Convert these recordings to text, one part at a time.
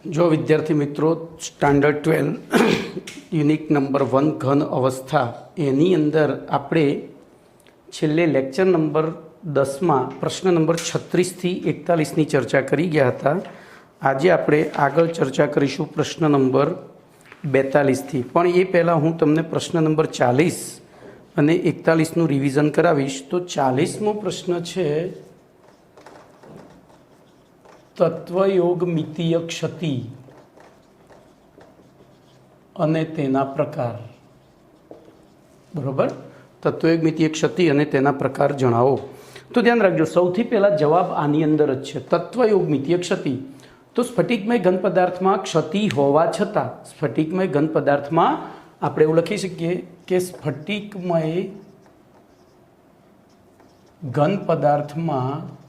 जो विद्यार्थी मित्रों स्टैंडर्ड 12 યુનિટ નંબર 1 ઘન અવસ્થા એની અંદર આપણે છેલ્લે લેક્ચર નંબર 10માં પ્રશ્ન નંબર 36 થી 41ની ચર્ચા કરી ગયા હતા. આજે આપણે આગળ ચર્ચા કરીશું પ્રશ્ન નંબર 42 થી. પણ એ પહેલાં હું તમને પ્રશ્ન નંબર 40 અને 41નું રિવિઝન કરાવીશ. તો 40મો પ્રશ્ન છે તત્વયોગ મિતીય ક્ષતિ અને તેના પ્રકાર. બરાબર, તત્વયોગ મિતીય ક્ષતિ અને તેના પ્રકાર જણાવો. તો ધ્યાન રાખજો, સૌથી પહેલાં જવાબ આની અંદર જ છે. તત્વયોગ મિતીય ક્ષતિ તો સ્ફટિકમય ઘન પદાર્થમાં ક્ષતિ હોવા છતાં, સ્ફટિકમય ઘન પદાર્થમાં આપણે એવું લખી શકીએ કે સ્ફટિકમય ઘન પદાર્થમાં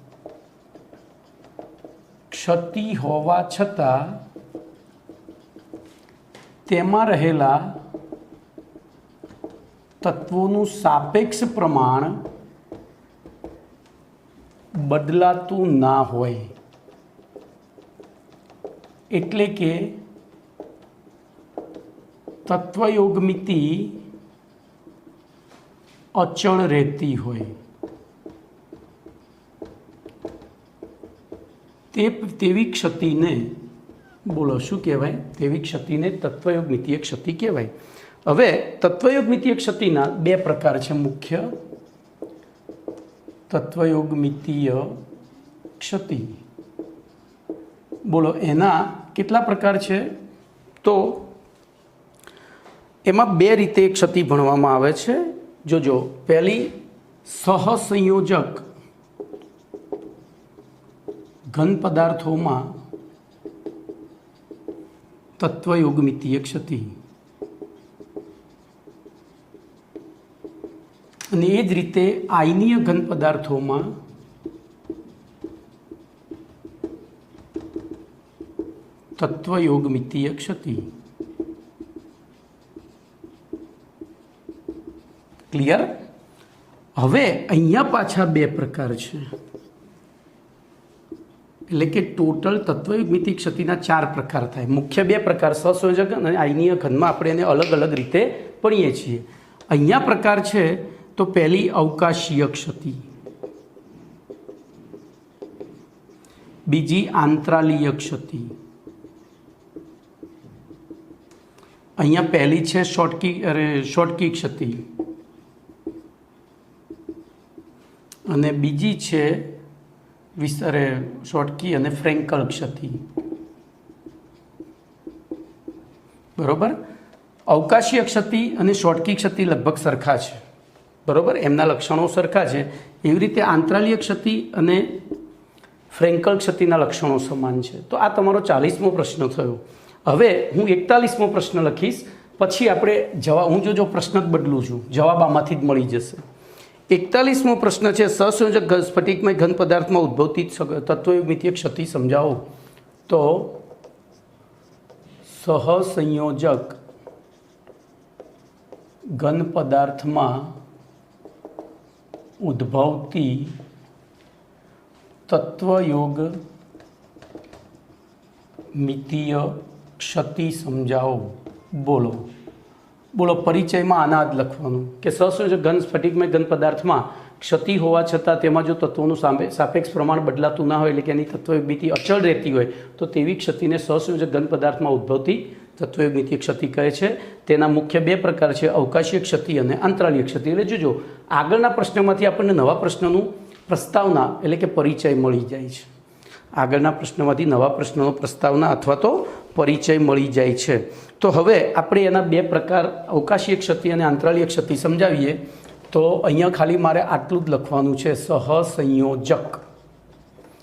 ક્ષતિ હોવા છતાં તેમાં રહેલા તત્વોનું સાપેક્ષ પ્રમાણ બદલાતું ના હોય. એટલે કે તત્વયોગમિતિ અચળ રહેતી હોય. તેવી ક્ષતિને બોલો શું કહેવાય? તેવી ક્ષતિને તત્વયોગ મિતીય ક્ષતિ કહેવાય. હવે તત્વયોગ મિતીય ક્ષતિના બે પ્રકાર છે મુખ્ય. તત્વયોગ મિતીય ક્ષતિ, બોલો એના કેટલા પ્રકાર છે? તો એમાં બે રીતે ક્ષતિ ભણવામાં આવે છે. જોજો, પહેલી સહસંયોજક ઘન પદાર્થોમાં તત્વયોગ મિતીય ક્ષતિ, અને એ જ રીતે આયનીય ઘન પદાર્થોમાં તત્વયોગ મિતીય ક્ષતિ. ક્લિયર? હવે અહીંયા પાછા બે પ્રકાર છે. એટલે કે ટોટલ તત્વયોગ મિતીય ક્ષતિના 4 પ્રકાર થાય. મુખ્ય બે પ્રકાર સહસંયોજક અને આયનીય ઘનમાં આપણે એને અલગ અલગ રીતે ભણીએ છીએ. અહીંયા પ્રકાર છે તો પહેલી અવકાશીય ક્ષતિ, બીજી આંતરાલીય ક્ષતિ. અહીંયા પહેલી છે શોર્ટકી ક્ષતિ અને બીજી છે શોર્ટકી અને ફ્રેન્કલ ક્ષતિ. બરોબર, અવકાશીય ક્ષતિ અને શોર્ટકી ક્ષતિ લગભગ સરખા છે. બરોબર, એમના લક્ષણો સરખા છે. એવી રીતે આંતરાલીય ક્ષતિ અને ફ્રેન્કલ ક્ષતિના લક્ષણો સમાન છે. તો આ તમારો 40મો પ્રશ્ન થયો. હવે હું 41મો પ્રશ્ન લખીશ, પછી આપણે જવાબ, હું જો પ્રશ્ન જ બદલું છું, જવાબ આમાંથી જ મળી જશે. 41મો પ્રશ્ન છે સહસંયોજક સ્ફટિકમય ઘન પદાર્થમાં ઉદ્ભવતી તત્વયોગ મિતીય ક્ષતિ સમજાવો. તો સહસંયોજક ઘન પદાર્થમાં ઉદ્ભવતી તત્વયોગ મિતીય ક્ષતિ સમજાવો. બોલો બોલો, પરિચયમાં આના જ લખવાનું કે સહસંયોજક ઘન સ્ફટિકમય ઘન પદાર્થમાં ક્ષતિ હોવા છતાં તેમાં જો તત્વોનું સાપેક્ષ પ્રમાણ બદલાતું ના હોય, એટલે કે એની તત્વયોગ મિતિ અચળ રહેતી હોય, તો તેવી ક્ષતિને સહસંયોજક ઘન પદાર્થમાં ઉદ્ભવતી તત્વયોગ મિતીય ક્ષતિ કહે છે. તેના મુખ્ય બે પ્રકાર છે, અવકાશીય ક્ષતિ અને આંતરાલીય ક્ષતિ. એટલે જોજો, આગળના પ્રશ્નમાંથી આપણને નવા પ્રશ્નનું પ્રસ્તાવના એટલે કે પરિચય મળી જાય છે. આગળના પ્રશ્નમાંથી નવા પ્રશ્નનો પ્રસ્તાવના અથવા તો પરિચય મળી જાય છે. તો હવે આપણે એના બે પ્રકાર અવકાશીય ક્ષતિ અને આંતરાલીય ક્ષતિ સમજાવીએ. તો અહીંયા ખાલી મારે આટલું જ લખવાનું છે, સહસંયોજક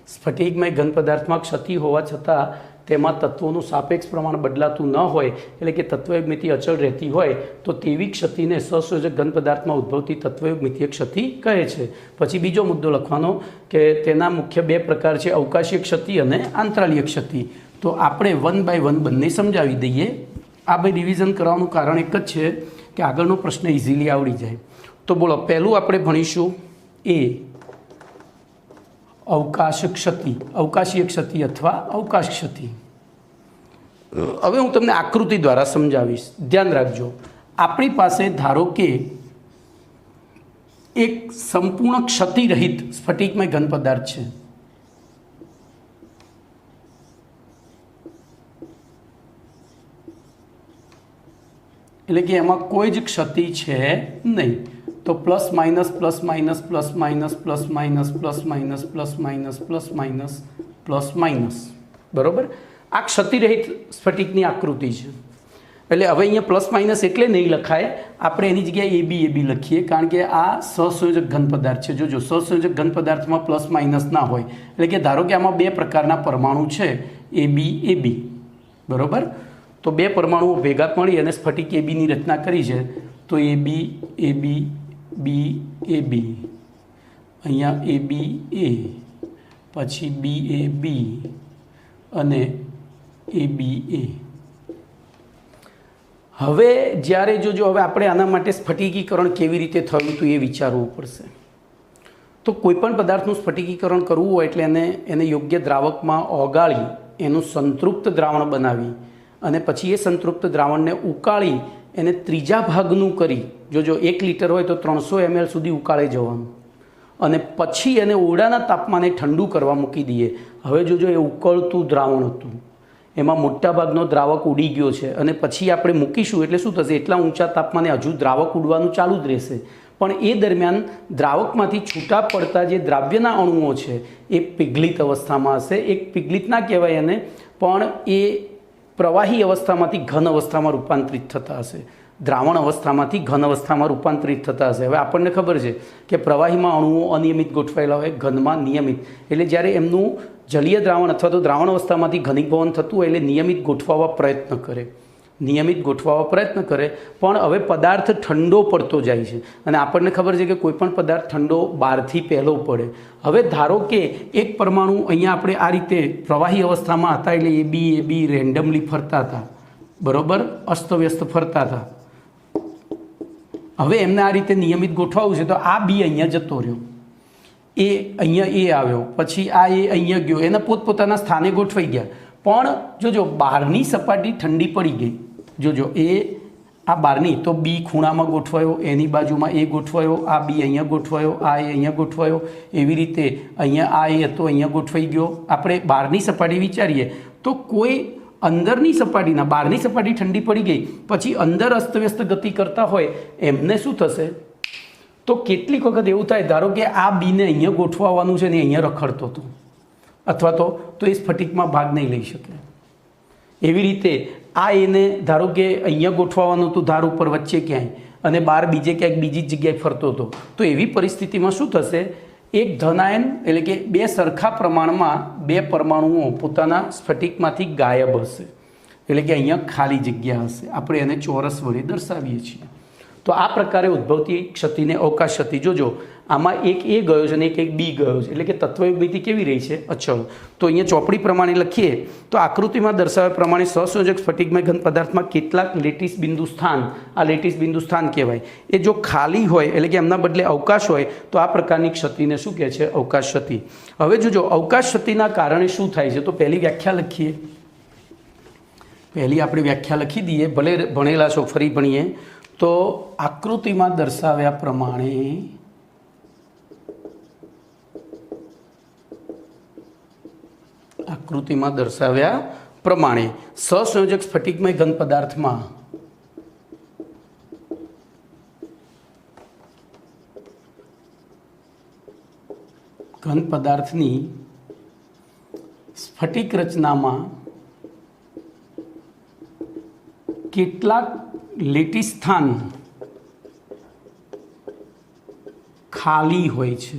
સ્ફટિકમય ઘન પદાર્થમાં ક્ષતિ હોવા છતાં તેમાં તત્વોનું સાપેક્ષ પ્રમાણ બદલાતું ન હોય, એટલે કે તત્વયોગ મિતિ અચળ રહેતી હોય, તો તેવી ક્ષતિને સહસંયોજક ઘન પદાર્થમાં ઉદ્ભવતી તત્વયોગ મિતીય ક્ષતિ કહે છે. પછી બીજો મુદ્દો લખવાનો કે તેના મુખ્ય બે પ્રકાર છે, અવકાશીય ક્ષતિ અને આંતરાલીય ક્ષતિ. તો આપણે 1 બાય 1 બંને સમજાવી દઈએ. આ ભાઈ રિવિઝન કરવાનું કારણ એક જ છે કે આગળનો પ્રશ્ન ઇઝીલી આવડી જાય. તો બોલો, પહેલું આપણે ભણીશું એ અવકાશ ક્ષતિ, અવકાશીય ક્ષતિ અથવા અવકાશ ક્ષતિ. હવે હું તમને આકૃતિ દ્વારા સમજાવીશ, ધ્યાન રાખજો. આપણી પાસે ધારો કે એક સંપૂર્ણ ક્ષતિરહિત સ્ફટિકમય ઘન પદાર્થ છે. એટલે કે એમાં કોઈ જ ક્ષતિ છે નહીં. તો plus minus plus minus plus minus plus minus plus minus plus minus plus minus plus minus, બરાબર. આ ક્ષતિરહિત સ્ફટિકની આકૃતિ છે. એટલે હવે અહીંયા પ્લસ માઇનસ એટલે નહીં લખાય, આપણે એની જગ્યાએ એબી લખીએ, કારણ કે આ સહસંયોજક ઘન પદાર્થ છે. જોજો, સહસંયોજક ઘન પદાર્થમાં પ્લસ માઇનસ ના હોય. એટલે કે ધારો કે આમાં બે પ્રકારના પરમાણુ છે, એબી, બરાબર. તો બે પરમાણુઓ ભેગા મળી અને સ્ફટિક એબીની રચના કરી છે. તો એબી, બી, અહીંયા એ, પછી બી અને એ. હવે જ્યારે જોજો, હવે આપણે આના માટે સ્ફટિકીકરણ કેવી રીતે થયું હતું એ વિચારવું પડશે. તો કોઈપણ પદાર્થનું સ્ફટિકીકરણ કરવું હોય એટલે એને યોગ્ય દ્રાવકમાં ઓગાળી એનું સંતૃપ્ત દ્રાવણ બનાવી અને પછી એ સંતૃપ્ત દ્રાવણને ઉકાળી એને ત્રીજા ભાગનું કરી, જોજો 1 લિટર હોય તો 300 ml સુધી ઉકાળી જવાનું અને પછી એને ઓરડાના તાપમાને ઠંડુ કરવા મૂકી દઈએ. હવે જોજો, એ ઉકળતું દ્રાવણ હતું, એમાં મોટાભાગનો દ્રાવક ઉડી ગયો છે અને પછી આપણે મૂકીશું એટલે શું થશે, એટલા ઊંચા તાપમાને હજુ દ્રાવક ઉડવાનું ચાલુ જ રહેશે. પણ એ દરમિયાન દ્રાવકમાંથી છૂટા પડતા જે દ્રાવ્યના અણુઓ છે એ પીગલિત અવસ્થામાં હશે. એક પીગલિત ના કહેવાય એને, પણ એ પ્રવાહી અવસ્થામાંથી ઘન અવસ્થામાં રૂપાંતરિત થતા હશે, દ્રાવણ અવસ્થામાંથી ઘન અવસ્થામાં રૂપાંતરિત થતા હશે. હવે આપણને ખબર છે કે પ્રવાહીમાં અણુઓ અનિયમિત ગોઠવાયેલા હોય, ઘનમાં નિયમિત. એટલે જ્યારે એમનું જલીય દ્રાવણ અથવા તો દ્રાવણ અવસ્થામાંથી ઘનીભવન થતું હોય એટલે નિયમિત ગોઠવાવા પ્રયત્ન કરે, પણ હવે પદાર્થ ઠંડો પડતો જાય છે અને આપણને ખબર છે કે કોઈ પણ પદાર્થ ઠંડો બહારથી પહેલો પડે. હવે ધારો કે એક પરમાણુ અહીંયા આપણે આ રીતે પ્રવાહી અવસ્થામાં હતા એટલે એ બી રેન્ડમલી ફરતા હતા, બરાબર, અસ્તવ્યસ્ત ફરતા હતા. હવે એમને આ રીતે નિયમિત ગોઠવાવું છે તો આ બી અહીંયા જતો રહ્યો, એ અહીંયા એ આવ્યો, પછી આ એ અહીંયા ગયો, એના પોતપોતાના સ્થાને ગોઠવાઈ ગયા. પણ જોજો, બહારની સપાટી ઠંડી પડી ગઈ. જોજો, એ આ બહારની તો બી ખૂણામાં ગોઠવાયો, એની બાજુમાં એ ગોઠવાયો, આ બી અહીંયા ગોઠવાયો, આ એ અહીંયા ગોઠવાયો, એવી રીતે અહીંયા આ એ હતો અહીંયા ગોઠવાઈ ગયો. આપણે બહારની સપાટી વિચારીએ તો કોઈ અંદરની સપાટીના, બહારની સપાટી ઠંડી પડી ગઈ પછી અંદર અસ્તવ્યસ્ત ગતિ કરતા હોય એમને શું થશે, તો કેટલીક વખત એવું થાય, ધારો કે આ બીને અહીંયા ગોઠવાવાનું છે ને અહીંયા રખડતો હતો અથવા તો એ સ્ફટિકમાં ભાગ નહીં લઈ શકે. એવી રીતે આ એને ધારો કે અહીંયા ગોઠવાવાનું હતું ધાર ઉપર વચ્ચે ક્યાંય અને બહાર બીજે ક્યાંક બીજી જગ્યાએ ફરતો હતો, તો એવી પરિસ્થિતિમાં શું થશે, એક ધનાયન એટલે કે બે સરખા પ્રમાણમાં બે પરમાણુઓ પોતાના સ્ફટિકમાંથી ગાયબ હશે. એટલે કે અહીંયા ખાલી જગ્યા હશે. આપણે એને ચોરસ વડે દર્શાવીએ છીએ. તો આ પ્રકારે ઉદ્ભવતી ક્ષતિને અવકાશ ક્ષતિ. જોજો, આમાં એક એ ગયો છે અને એક બી ગયો છે, એટલે કે તત્વયુગમિતિ કેવી રહી છે, અચળ. તો અહીંયા ચોપડી પ્રમાણે લખીએ તો આકૃતિમાં દર્શાવ્યા પ્રમાણે સહસંયોજક સ્ફટિકમય ઘન પદાર્થમાં કેટલાક લેટિસ બિંદુ સ્થાન, આ લેટિસ બિંદુ સ્થાન કહેવાય, એ જો ખાલી હોય એટલે કે એમના બદલે અવકાશ હોય તો આ પ્રકારની ક્ષતિને શું કહે છે, અવકાશ ક્ષતિ. હવે જોજો, અવકાશ ક્ષતિના કારણે શું થાય છે, તો પહેલી વ્યાખ્યા લખીએ. પહેલી આપણે વ્યાખ્યા લખી દઈએ, ભલે ભણેલા છો ફરી ભણીએ. તો આકૃતિમાં દર્શાવ્યા પ્રમાણે સહસંયોજક સ્ફટિકમય ઘન પદાર્થમાં ઘન પદાર્થની સ્ફટિક રચનામાં કેટલાક લેટિસ સ્થાન ખાલી હોય છે,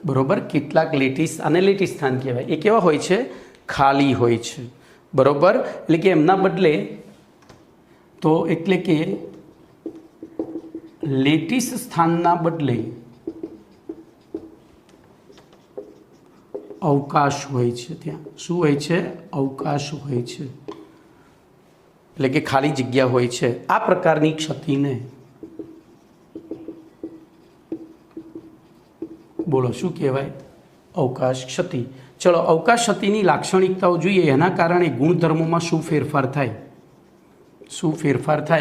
બરોબર. કેટલાક લેટિસ, અને લેટિસ સ્થાન કહેવાય, એ કેવા હોય છે, ખાલી હોય છે, બરોબર. એટલે કે એમના બદલે, તો એટલે કે લેટિસ સ્થાનના બદલે અવકાશ હોય છે. ત્યાં શું હોય છે, અવકાશ હોય છે, એટલે કે ખાલી જગ્યા હોય છે. આ પ્રકારની ક્ષતિને બોલો શું કહેવાય, અવકાશ ક્ષતિ. ચલો અવકાશગતિની લાક્ષણિકતાઓ જોઈએ, એના કારણે ગુણધર્મોમાં શું ફેરફાર થાય,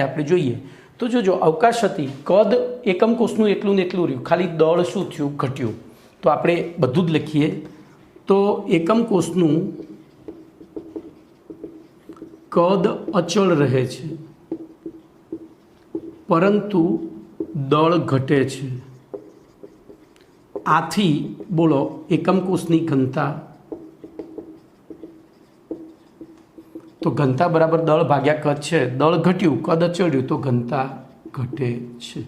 આપણે જોઈએ. તો જોજો અવકાશગતિ કદ એકમ કોષનું એટલું ને એટલું રહ્યું, ખાલી દળ શું થયું, ઘટ્યું. તો આપણે બધું જ લખીએ. તો એકમ કોષનું કદ અચળ રહે છે પરંતુ દળ ઘટે છે. આથી બોલો એકમ કોષની ઘનતા, તો ઘનતા બરાબર દળ ભાગ્યા કદ છે. દળ ઘટ્યું, કદ અચળ્યું, તો ઘનતા ઘટે છે.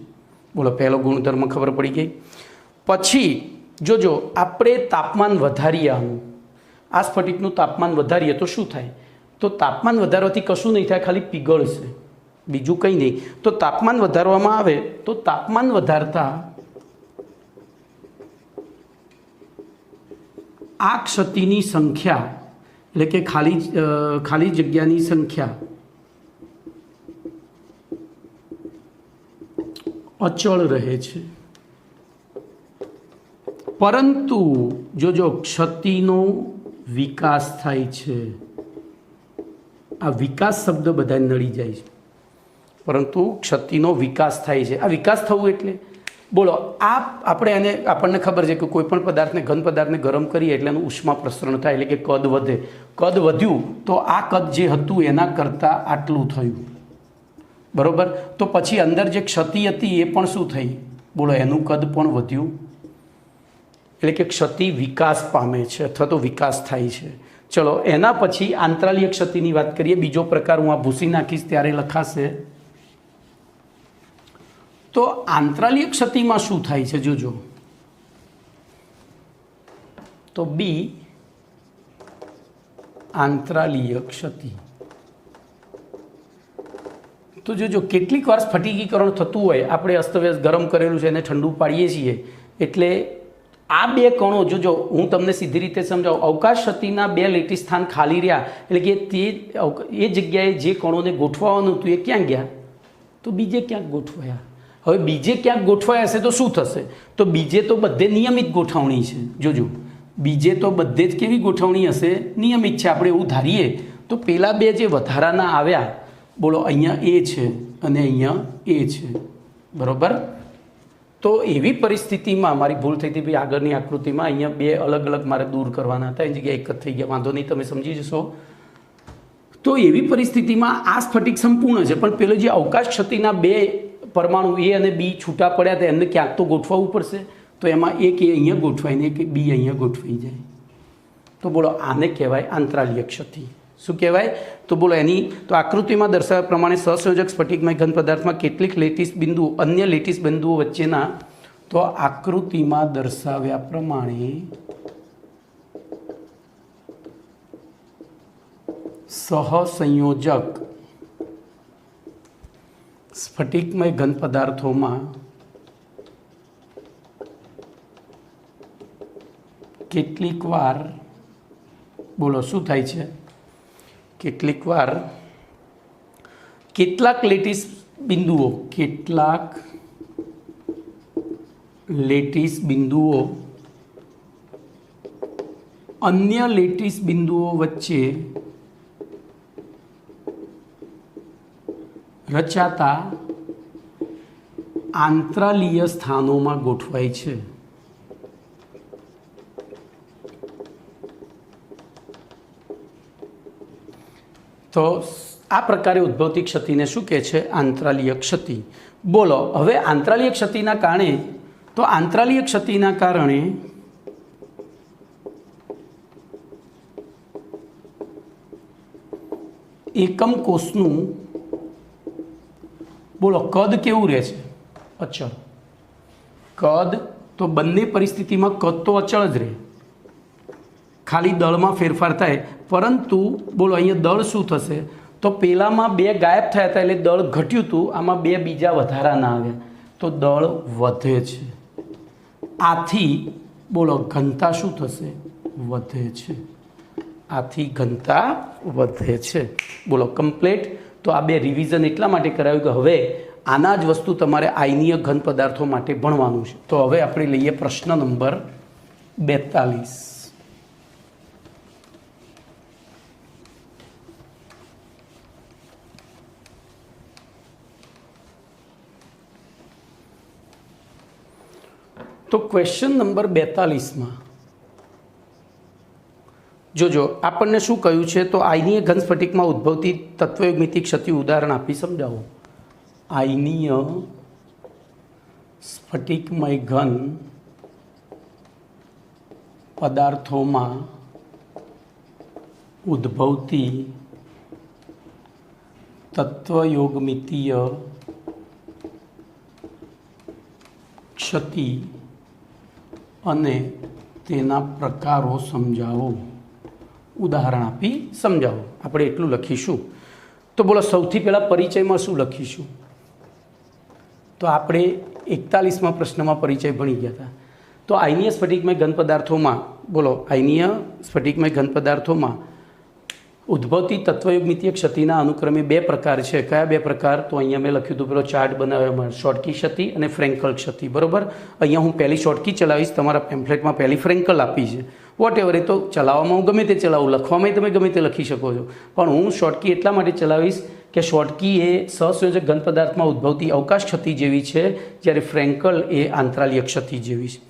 બોલો પહેલો ગુણધર્મ ખબર પડી ગઈ. પછી જોજો આપણે તાપમાન વધારીએ, આ સ્ફટિકનું તાપમાન વધારીએ તો શું થાય? તો તાપમાન વધારવાથી કશું નહીં થાય, ખાલી પીગળશે, બીજું કંઈ નહીં. તો તાપમાન વધારવામાં આવે તો તાપમાન વધારતા આ ક્ષતિની સંખ્યા, એટલે કે ખાલી જગ્યાની સંખ્યા અચળ રહે છે. પરંતુ જોજો ક્ષતિનો વિકાસ થાય છે. આ વિકાસ શબ્દ બધા નડી જાય છે, પરંતુ ક્ષતિનો વિકાસ થાય છે. આ વિકાસ થવું એટલે બોલો આપણને ખબર છે કે કોઈ પણ પદાર્થને, ઘન પદાર્થને ગરમ કરીએ એટલે એનું ઉષ્મા પ્રસરણ થાય, એટલે કે કદ વધે. કદ વધ્યું તો આ કદ જે હતું એના કરતાં આટલું થયું, બરોબર. તો પછી અંદર જે ક્ષતિ હતી એ પણ શું થઈ, બોલો એનું કદ પણ વધ્યું, એટલે કે ક્ષતિ વિકાસ પામે છે અથવા તો વિકાસ થાય છે. ચલો એના પછી આંતરાલીય ક્ષતિની વાત કરીએ. બીજો પ્રકાર હું આ ભૂસી નાખીશ ત્યારે લખાશે. તો આંતરાલીય ક્ષતિમાં શું થાય છે જોજો. તો બી આંતરાલીય ક્ષતિ. તો જોજો કેટલીક વાર સ્ફટિકીકરણ થતું હોય, આપણે અસ્તવ્યસ્ત ગરમ કરેલું છે એને ઠંડુ પાડીએ છીએ, એટલે આ બે કણો જોજો હું તમને સીધી રીતે સમજાવું. અવકાશગતિના બે લેટિસ સ્થાન ખાલી રહ્યા, એટલે કે એ જગ્યાએ જે કણોને ગોઠવવાનું હતું એ ક્યાં ગયા, તો બીજે ક્યાંક ગોઠવાયા. હવે બીજે ક્યાંક ગોઠવાયા હશે તો શું થશે? તો બીજે તો બધે નિયમિત ગોઠવણી છે. જોજો બીજે તો બધે જ કેવી ગોઠવણી હશે, નિયમિત છે. આપણે એવું ધારીએ તો પેલા બે જે વધારાના આવ્યા, બોલો અહીંયા એ છે અને અહીંયા એ છે, બરાબર. તો એવી પરિસ્થિતિમાં મારી ભૂલ થઈ હતી ભાઈ, આગળની આકૃતિમાં અહીંયા બે અલગ અલગ મારે દૂર કરવાના હતા, એ જગ્યાએ એક જ થઈ ગયા, વાંધો નહીં, તમે સમજી જશો. તો એવી પરિસ્થિતિમાં આ સ્ફટિક સંપૂર્ણ છે, પણ પેલો જે અવકાશ ક્ષતિના બે પરમાણુ એ અને બી છૂટા પડ્યા હતા, એમને ક્યાંક તો ગોઠવવું પડશે. તો એમાં એક એ અહીંયા ગોઠવાય ને એક બી અહીંયા ગોઠવાઈ જાય. તો બોલો આને કહેવાય આંતરાલીય ક્ષતિ. શું કહેવાય? તો બોલો એની તો આકૃતિમાં દર્શાવ્યા પ્રમાણે સહસંયોજક સ્ફટિકમય ઘન પદાર્થમાં કેટલીક લેટિસ બિંદુઓ અન્ય લેટિસ બિંદુઓ વચ્ચેના, તો આકૃતિમાં દર્શાવ્યા પ્રમાણે સહસંયોજક સ્ફટિકમય ઘન પદાર્થોમાં કેટલીક વાર બોલો શું થાય છે? કેટલીક વાર કેટલાક લેટિસ બિંદુઓ અન્ય લેટિસ બિંદુઓ વચ્ચે રચાતા આંતરાલીય સ્થાનોમાં ગોઠવાય છે. તો આ પ્રકારે ઉદ્ભવતી ક્ષતિને શું કહે છે? આંતરાલીય ક્ષતિ. બોલો હવે આંતરાલીય ક્ષતિના કારણે એકમ કોષનું બોલો કદ કેવું રહે છે? અચળ. કદ તો બંને પરિસ્થિતિમાં કદ તો અચળ જ રહે, ખાલી દળમાં ફેરફાર થાય. પરંતુ બોલો અહીંયા દળ શું થશે? તો પેલામાં બે ગાયબ થયા હતા એટલે દળ ઘટ્યું હતું, આમાં બે બીજા વધારાના આવ્યા તો દળ વધે છે. આથી બોલો ઘનતા શું થશે? વધે છે. આથી ઘનતા વધે છે. બોલો કમ્પ્લીટ. તો આ બે રિવિઝન એટલા માટે કરાવ્યું કે હવે આના જ વસ્તુ તમારે આયનીય ઘન પદાર્થો માટે ભણવાનું છે. તો હવે આપણે લઈએ પ્રશ્ન નંબર 42. तो क्वेश्चन नंबर 42 में જોજો આપણને શું કહ્યું છે તો આયનીય ઘન સ્ફટિકમાં ઉદ્ભવતી તત્વયુગ્મિતિ ક્ષતિ ઉદાહરણ આપી સમજાવો. આયનીય સ્ફટિકમય ઘન પદાર્થોમાં ઉદ્ભવતી તત્વયોગમિતીય ક્ષતિ અને તેના પ્રકારો સમજાવો. ઉદાહરણ આપી સમજાવો. આપણે એટલું લખીશું. તો બોલો સૌથી પહેલાં પરિચયમાં શું લખીશું? તો આપણે 41માં પ્રશ્નમાં પરિચય ભણી ગયા હતા. તો આયનીય સ્ફટિકમય ઘન પદાર્થોમાં બોલો આયનીય સ્ફટિકમય ઘન પદાર્થોમાં ઉદ્ભવતી તત્વયુગ્મિતીય ક્ષતિના અનુક્રમે બે પ્રકાર છે. કયા બે પ્રકાર? તો અહીંયા મેં લખ્યું હતું પેલો ચાર્ટ બનાવ્યો શોર્ટકી ક્ષતિ અને ફ્રેન્કલ ક્ષતિ. બરાબર. અહીંયા હું પહેલી શોર્ટકી ચલાવીશ, તમારા પેમ્ફલેટમાં પહેલી ફ્રેન્કલ આપી છે. વોટ એવર, એ તો ચલાવવામાં હું ગમે તે ચલાવું, લખવામાં તમે ગમે તે લખી શકો છો, પણ હું શોર્ટકી એટલા માટે ચલાવીશ કે શોર્ટકી એ સહસંયોજક ઘન પદાર્થમાં ઉદ્ભવતી અવકાશ ક્ષતિ જેવી છે, જ્યારે ફ્રેન્કલ એ આંતરાલીય ક્ષતિ જેવી છે.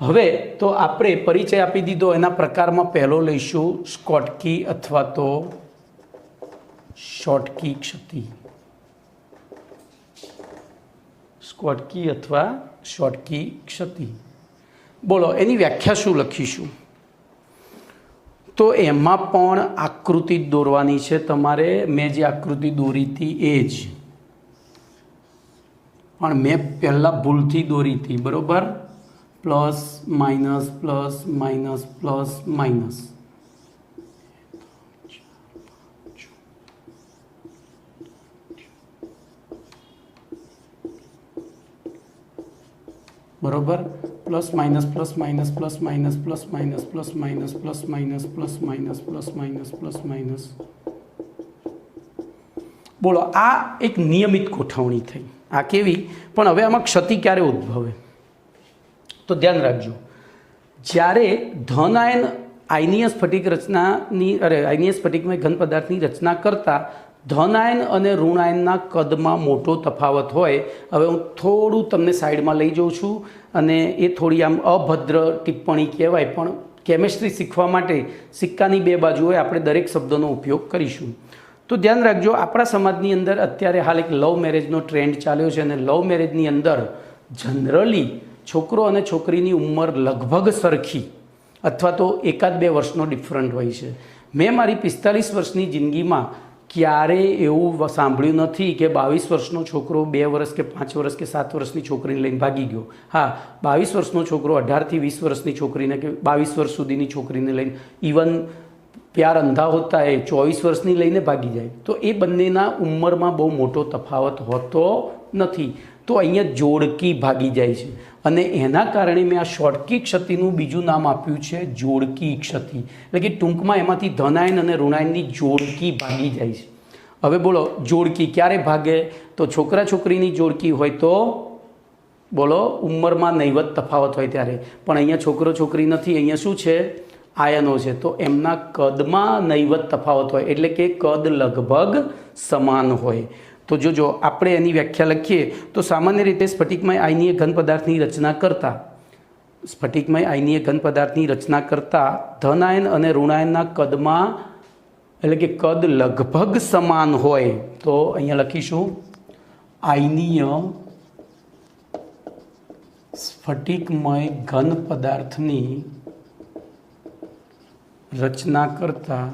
હવે તો આપણે પરિચય આપી દીધો. એના પ્રકારમાં પહેલો લઈશું સ્કોટકી અથવા તો શોર્ટકી ક્ષતિ. સ્કોટકી અથવા શોર્ટકી ક્ષતિ. બોલો એની વ્યાખ્યા શું લખીશું? તો એમાં પણ આકૃતિ દોરવાની છે તમારે. મેં જે આકૃતિ દોરી હતી એ જ, પણ મેં પહેલાં ભૂલથી દોરી હતી. બરાબર. Plus minus plus minus plus minus. બરાબર. Plus minus plus minus plus minus plus minus plus minus plus minus plus minus plus minus plus minus. બોલો આ એક નિયમિત ગોઠવણી થઈ. આ કેવી? પણ હવે આમાં ક્ષતિ ક્યારે ઉદ્ભવે? તો ધ્યાન રાખજો, જ્યારે ધન આયન આયનીય સ્ફટિક રચનાની આયનીય સ્ફટિકમય ઘન પદાર્થની રચના કરતાં ધન આયન અને ઋણ આયનના કદમાં મોટો તફાવત હોય. હવે હું થોડું તમને સાઈડમાં લઈ જાઉં છું, અને એ થોડી આમ અભદ્ર ટિપ્પણી કહેવાય, પણ કેમિસ્ટ્રી શીખવા માટે સિક્કાની બે બાજુ હોય, આપણે દરેક શબ્દોનો ઉપયોગ કરીશું. તો ધ્યાન રાખજો, આપણા સમાજની અંદર અત્યારે હાલ એક લવ મેરેજનો ટ્રેન્ડ ચાલ્યો છે, અને લવ મેરેજની અંદર જનરલી છોકરો અને છોકરીની ઉંમર લગભગ સરખી અથવા તો એકાદ બે વર્ષનો ડિફરન્ટ હોય છે. મેં મારી 45 વર્ષની જિંદગીમાં ક્યારેય એવું સાંભળ્યું નથી કે 22 વર્ષનો છોકરો 2 વર્ષ કે 5 વર્ષ કે 7 વર્ષની છોકરીને લઈને ભાગી ગયો. હા, 22 વર્ષનો છોકરો 18 થી 20 વર્ષની છોકરીને કે 22 વર્ષ સુધીની છોકરીને લઈને, ઇવન પ્યાર અંધા હોતા એ 24 વર્ષની લઈને ભાગી જાય. તો એ બંનેના ઉંમરમાં બહુ મોટો તફાવત હોતો નથી. તો અહીંયા જોડકી ભાગી જાય છે, અને એના કારણે મેં આ શોર્ટકી ક્ષતિનું બીજું નામ આપ્યું છે જોડકી ક્ષતિ. એટલે કે ટૂંકમાં એમાંથી ધનાયન અને ઋણાયનની જોડકી ભાગી જાય છે. હવે બોલો જોડકી ક્યારે ભાગે? તો છોકરા છોકરીની જોડકી હોય તો બોલો ઉંમરમાં નહીવત તફાવત હોય ત્યારે. પણ અહીંયા છોકરો છોકરી નથી, અહીંયા શું છે? આયનો છે. તો એમના કદમાં નહીવત તફાવત હોય, એટલે કે કદ લગભગ સમાન હોય. તો જોજો આપણે એની વ્યાખ્યા લખીએ તો સામાન્ય રીતે સ્ફટિકમય આયનીય ઘન પદાર્થની રચના કરતા ધન આયન અને ઋણાયનના કદમાં, એટલે કે કદ લગભગ સમાન હોય. તો અહીંયા લખીશું આયનીય સ્ફટિકમય ઘન પદાર્થની રચના કરતા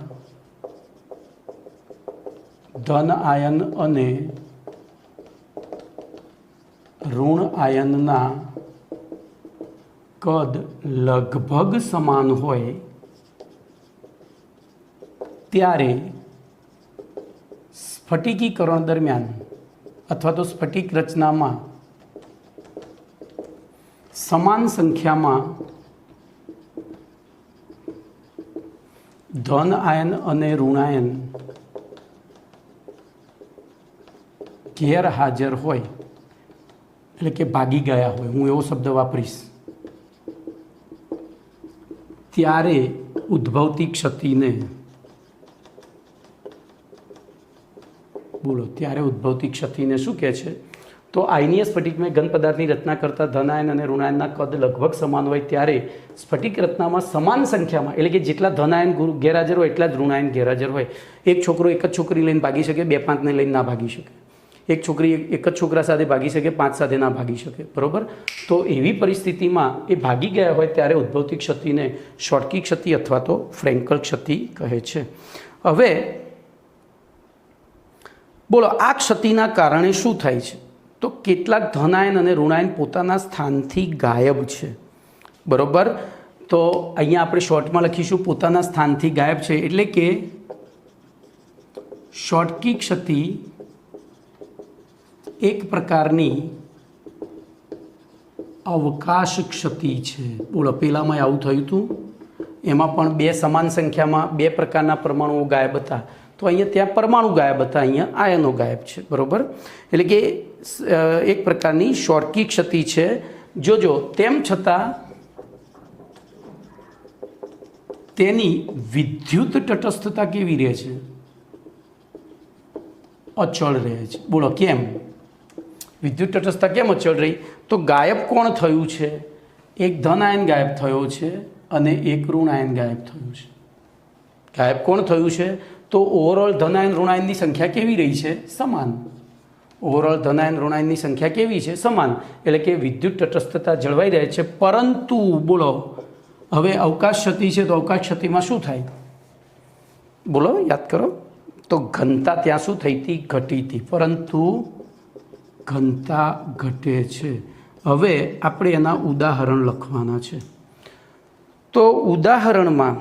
ધન આયન અને ઋણ આયનના કદ લગભગ સમાન હોય ત્યારે સ્ફટિકીકરણ દરમિયાન અથવા તો સ્ફટિક રચનામાં સમાન સંખ્યામાં ધન આયન અને ઋણાયન ગેરહાજર હોય, એટલે કે ભાગી ગયા હોય, હું એવો શબ્દ વાપરીશ, ત્યારે ઉદ્ભવતી ક્ષતિને બોલો ત્યારે ઉદ્ભવતી ક્ષતિને શું કહે છે? તો આયનીય સ્ફટિકમાં ઘન પદાર્થની રચના કરતા ધનાયન અને ઋણાયનના કદ લગભગ સમાન હોય ત્યારે સ્ફટિક રચનામાં સમાન સંખ્યામાં, એટલે કે જેટલા ધનાયન ગેરહાજર હોય એટલા જ ઋણાયન ગેરહાજર હોય. એક છોકરો એક જ છોકરી લઈને ભાગી શકે, 2-5ને લઈને ના ભાગી શકે. એક છોકરી એક જ છોકરા સાથે ભાગી શકે, 5 સાથે ના ભાગી શકે. બરાબર. તો એવી પરિસ્થિતિમાં એ ભાગી ગયા હોય ત્યારે ઉદ્ભવતી ક્ષતિને શોર્ટકી ક્ષતિ અથવા તો ફ્રેન્કલ ક્ષતિ કહે છે. હવે બોલો, આ ક્ષતિના કારણે શું થાય છે? તો કેટલાક ધનાયન અને ઋણાયન પોતાના સ્થાનથી ગાયબ છે. બરાબર. તો અહીંયા આપણે શોર્ટમાં લખીશું પોતાના સ્થાનથી ગાયબ છે, એટલે કે શોર્ટકી ક્ષતિ એક પ્રકારની અવકાશ ક્ષતિ છે. બોલો, પહેલામાં આવું થયું હતું, એમાં પણ 2 સમાન સંખ્યામાં 2 પ્રકારના પરમાણુઓ ગાયબ હતા. તો અહીંયા ત્યાં પરમાણુ ગાયબ હતા, અહીંયા આયનો ગાયબ છે. બરાબર. એટલે કે એક પ્રકારની શોર્ટકી ક્ષતિ છે. જોજો, તેમ છતાં તેની વિદ્યુત તટસ્થતા કેવી રહે છે? અચળ રહે છે. બોલો કેમ? વિદ્યુત તટસ્થતા કેમ અચળ રહી? તો ગાયબ કોણ થયું છે? એક ધનાયન ગાયબ થયો છે અને એક ઋણાયન ગાયબ થયું છે. ગાયબ કોણ થયું છે? તો ઓવરઓલ ધનાયન ઋણાયનની સંખ્યા કેવી રહી છે? સમાન. ઓવરઓલ ધનાયન ઋણાયનની સંખ્યા કેવી છે? સમાન. એટલે કે વિદ્યુત તટસ્થતા જળવાઈ રહે છે. પરંતુ બોલો, હવે અવકાશ ક્ષતિ છે, તો અવકાશ ક્ષતિમાં શું થાય? બોલો, યાદ કરો. તો ઘનતા ત્યાં શું થઈ હતી? ઘટી હતી. પરંતુ ઘનતા ઘટે છે. હવે આપણે એના ઉદાહરણ લખવાના છે. તો ઉદાહરણમાં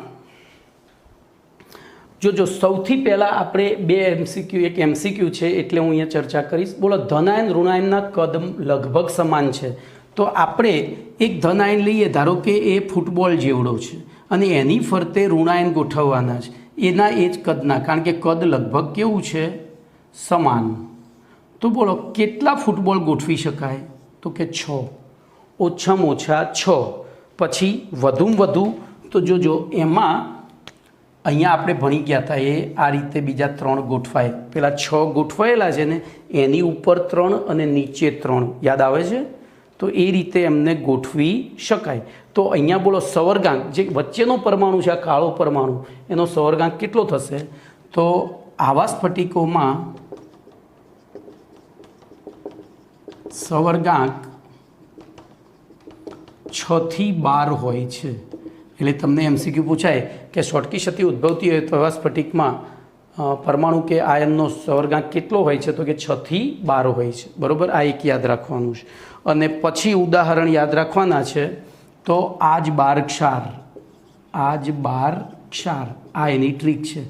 જો સૌથી પહેલાં આપણે 2 MCQ, એક MCQ છે એટલે હું અહીંયા ચર્ચા કરીશ. બોલો, ધનાયન ઋણાયનના કદ લગભગ સમાન છે. તો આપણે એક ધનાયન લઈએ, ધારો કે એ ફૂટબોલ જેવડો છે અને એની ફરતે ઋણાયન ગોઠવવાના છે એના એ જ કદના, કારણ કે કદ લગભગ કેવું છે? સમાન. તો બોલો, કેટલા ફૂટબોલ ગોઠવી શકાય? તો કે 6. ઓછામાં ઓછા 6. પછી વધુમાં વધુ તો જોજો, એમાં અહીંયા આપણે ભણી ગયા હતા એ આ રીતે બીજા 3 ગોઠવાય. પેલા 6 ગોઠવાયેલા છે ને, એની ઉપર 3 અને નીચે 3, યાદ આવે છે? તો એ રીતે એમને ગોઠવી શકાય. તો અહીંયા બોલો, સવર્ગાંક જે વચ્ચેનો પરમાણુ છે, આ કાળો પરમાણુ, એનો સવર્ગાંક કેટલો થશે? તો આવા સ્ફટિકોમાં સવર્ગાંક 6 થી 12 હોય છે. એટલે તમને MCQ પૂછાય કે શોર્ટકી ક્ષતિ ઉદ્ભવતી હોય તો એવા સ્ફટિકમાં પરમાણુ કે આયનનો સવર્ગાંક કેટલો હોય છે? તો કે 6 થી 12 હોય છે. બરાબર. આ એક યાદ રાખવાનું છે. અને પછી ઉદાહરણ યાદ રાખવાના છે. તો આજ 12 ક્ષાર, આજ 12 ક્ષાર, આ એની ટ્રીક છે.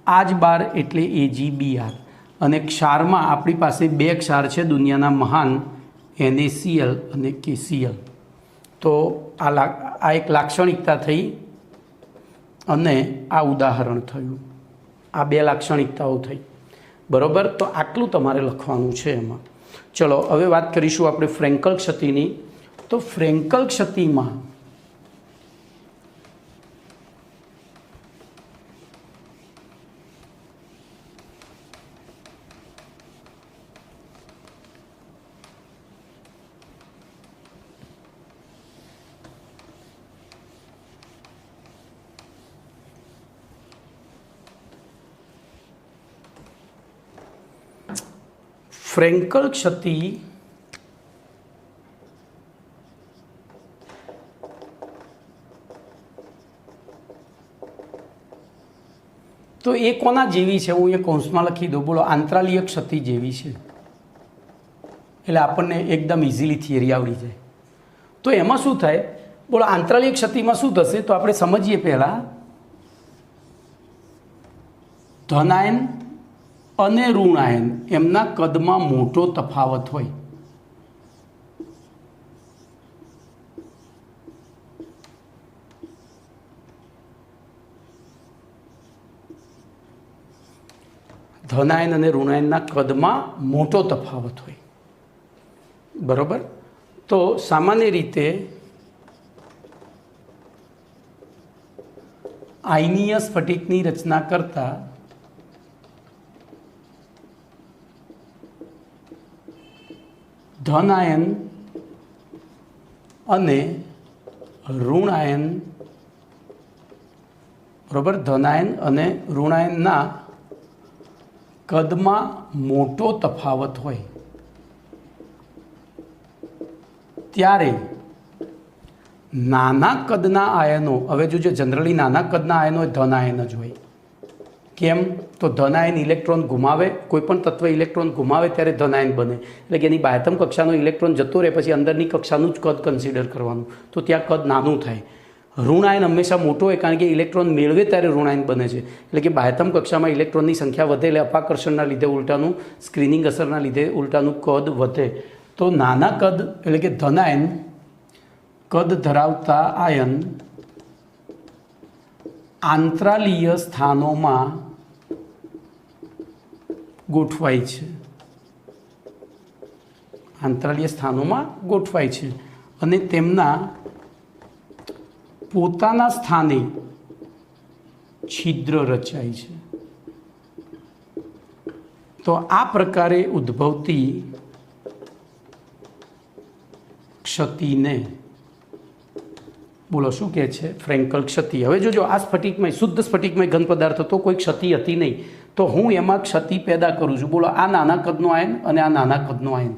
આજ 12 એટલે AgBr. અને ક્ષારમાં આપણી પાસે 2 ક્ષાર છે દુનિયાના મહાન, NaCl અને KCl. તો આ એક લાક્ષણિકતા થઈ અને આ ઉદાહરણ થયું. આ 2 લાક્ષણિકતાઓ થઈ. બરાબર. તો આટલું તમારે લખવાનું છે એમાં. ચલો, હવે વાત કરીશું આપણે ફ્રેન્કલ ક્ષતિની. તો ફ્રેન્કલ ક્ષતિમાં ફ્રેન્કલ ક્ષતિ તો એ કોના જેવી છે? હું એ કૌંસમાં લખી દઉં. બોલો, આંતરાલીય ક્ષતિ જેવી છે. એટલે આપણને એકદમ ઇઝીલી થિયરી આવડી જાય. તો એમાં શું થાય? બોલો, આંતરાલીય ક્ષતિમાં શું થશે? તો આપણે સમજીએ પહેલાં. ધનાયન અને ઋણાયન એમના કદમાં મોટો તફાવત હોય. ધનાયન અને ઋણાયનના કદમાં મોટો તફાવત હોય. બરાબર. તો સામાન્ય રીતે આયનીય સ્ફટિકની રચના કરતા ધન આયન અને ઋણ આયન, બરાબર, ધન આયન અને ઋણ આયનના કદમાં મોટો તફાવત હોય ત્યારે નાના કદના આયનો, હવે જો જનરલી નાના કદના આયનો ધન આયન જ હોય. કેમ? તો ધન આયન ઇલેક્ટ્રોન ગુમાવે, કોઈ પણ તત્વ ઇલેક્ટ્રોન ગુમાવે ત્યારે ધન આયન બને, એટલે કે એની બાહ્યતમ કક્ષાનો ઇલેક્ટ્રોન જતો રહે પછી અંદરની કક્ષાનું જ કદ કન્સિડર કરવાનું, તો ત્યાં કદ નાનું થાય. ઋણ આયન હંમેશા મોટો હોય કારણ કે ઇલેક્ટ્રોન મેળવે ત્યારે ઋણ આયન બને છે, એટલે કે બાહ્યતમ કક્ષામાં ઇલેક્ટ્રોનની સંખ્યા વધે એટલે અપાકર્ષણના લીધે ઉલટાનું, સ્ક્રીનિંગ અસરના લીધે ઉલટાનું કદ વધે. તો નાના કદ એટલે કે ધન આયન કદ ધરાવતા આયન આંતરાલીય સ્થાનોમાં ગોઠવાય છે, આંતરાલીય સ્થાનોમાં ગોઠવાય છે અને તેમના પોતાના સ્થાને છિદ્ર રચાય છે. તો આ પ્રકારે ઉદ્ભવતી ક્ષતિને બોલો શું કહે છે? ફ્રેન્કલ ક્ષતિ. હવે જોજો, આ સ્ફટિકમય, શુદ્ધ સ્ફટિકમય ઘન પદાર્થ હતો, કોઈ ક્ષતિ હતી નહીં, તો હું એમાં ક્ષતિ પેદા કરું છું. બોલો, આ નાના કદનો આયન અને આ નાના કદનો આયન,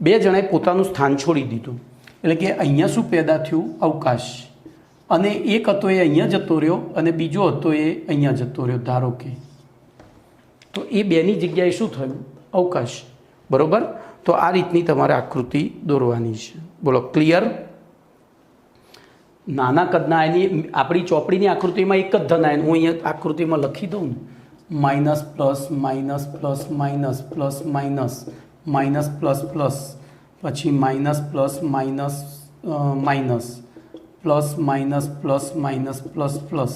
બે જણાએ પોતાનું સ્થાન છોડી દીધું, એટલે કે અહીંયા શું પેદા થયું? અવકાશ. અને એક હતો એ અહીંયા જતો રહ્યો અને બીજો હતો એ અહીંયા જતો રહ્યો, ધારો કે. તો એ બેની જગ્યાએ શું થયું? અવકાશ. બરાબર? તો આ રીતની તમારે આકૃતિ દોરવાની છે. બોલો, ક્લિયર? નાના કદના આયનની આપણી ચોપડીની આકૃતિમાં એક જ ધન આયન, હું અહીંયા આકૃતિમાં લખી દઉં ને, minus plus minus plus minus plus minus minus plus plus, પછી minus plus minus minus plus minus plus minus plus plus.